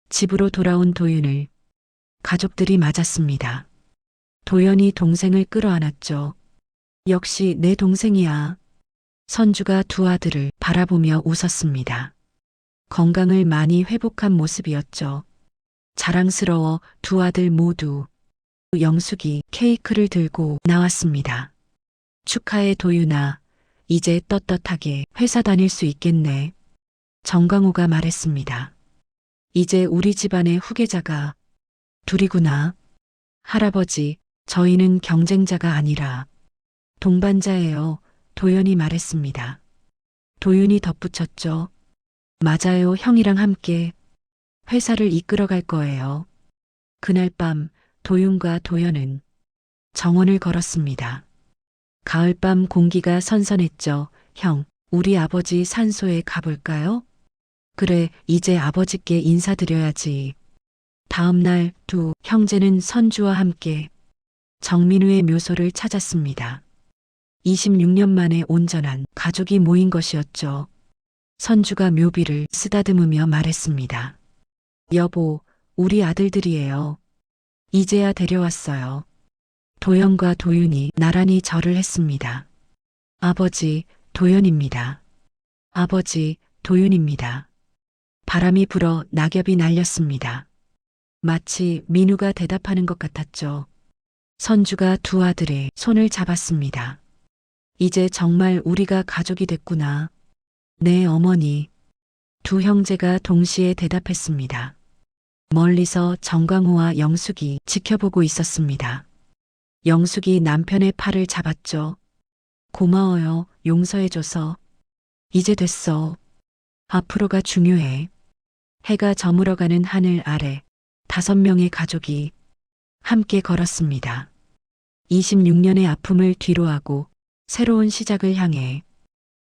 집으로 돌아온 도윤을 가족들이 맞았습니다. 도연이 동생을 끌어안았죠. 역시 내 동생이야. 선주가 두 아들을 바라보며 웃었습니다. 건강을 많이 회복한 모습이었죠. 자랑스러워 두 아들 모두. 영숙이 케이크를 들고 나왔습니다. 축하해 도윤아. 이제 떳떳하게 회사 다닐 수 있겠네. 정광호가 말했습니다. 이제 우리 집안의 후계자가 둘이구나. 할아버지, 저희는 경쟁자가 아니라 동반자예요. 도연이 말했습니다. 도윤이 덧붙였죠. 맞아요. 형이랑 함께 회사를 이끌어갈 거예요. 그날 밤 도윤과 도연은 정원을 걸었습니다. 가을밤 공기가 선선했죠. 형, 우리 아버지 산소에 가볼까요? 그래, 이제 아버지께 인사드려야지. 다음 날 두 형제는 선주와 함께 정민우의 묘소를 찾았습니다. 26년 만에 온전한 가족이 모인 것이었죠. 선주가 묘비를 쓰다듬으며 말했습니다. 여보, 우리 아들들이에요. 이제야 데려왔어요. 도연과 도윤이 나란히 절을 했습니다. 아버지, 도연입니다. 아버지, 도윤입니다. 바람이 불어 낙엽이 날렸습니다. 마치 민우가 대답하는 것 같았죠. 선주가 두 아들의 손을 잡았습니다. 이제 정말 우리가 가족이 됐구나. 네, 어머니. 두 형제가 동시에 대답했습니다. 멀리서 정광호와 영숙이 지켜보고 있었습니다. 영숙이 남편의 팔을 잡았죠. 고마워요. 용서해줘서. 이제 됐어. 앞으로가 중요해. 해가 저물어가는 하늘 아래 5명의 가족이 함께 걸었습니다. 26년의 아픔을 뒤로하고 새로운 시작을 향해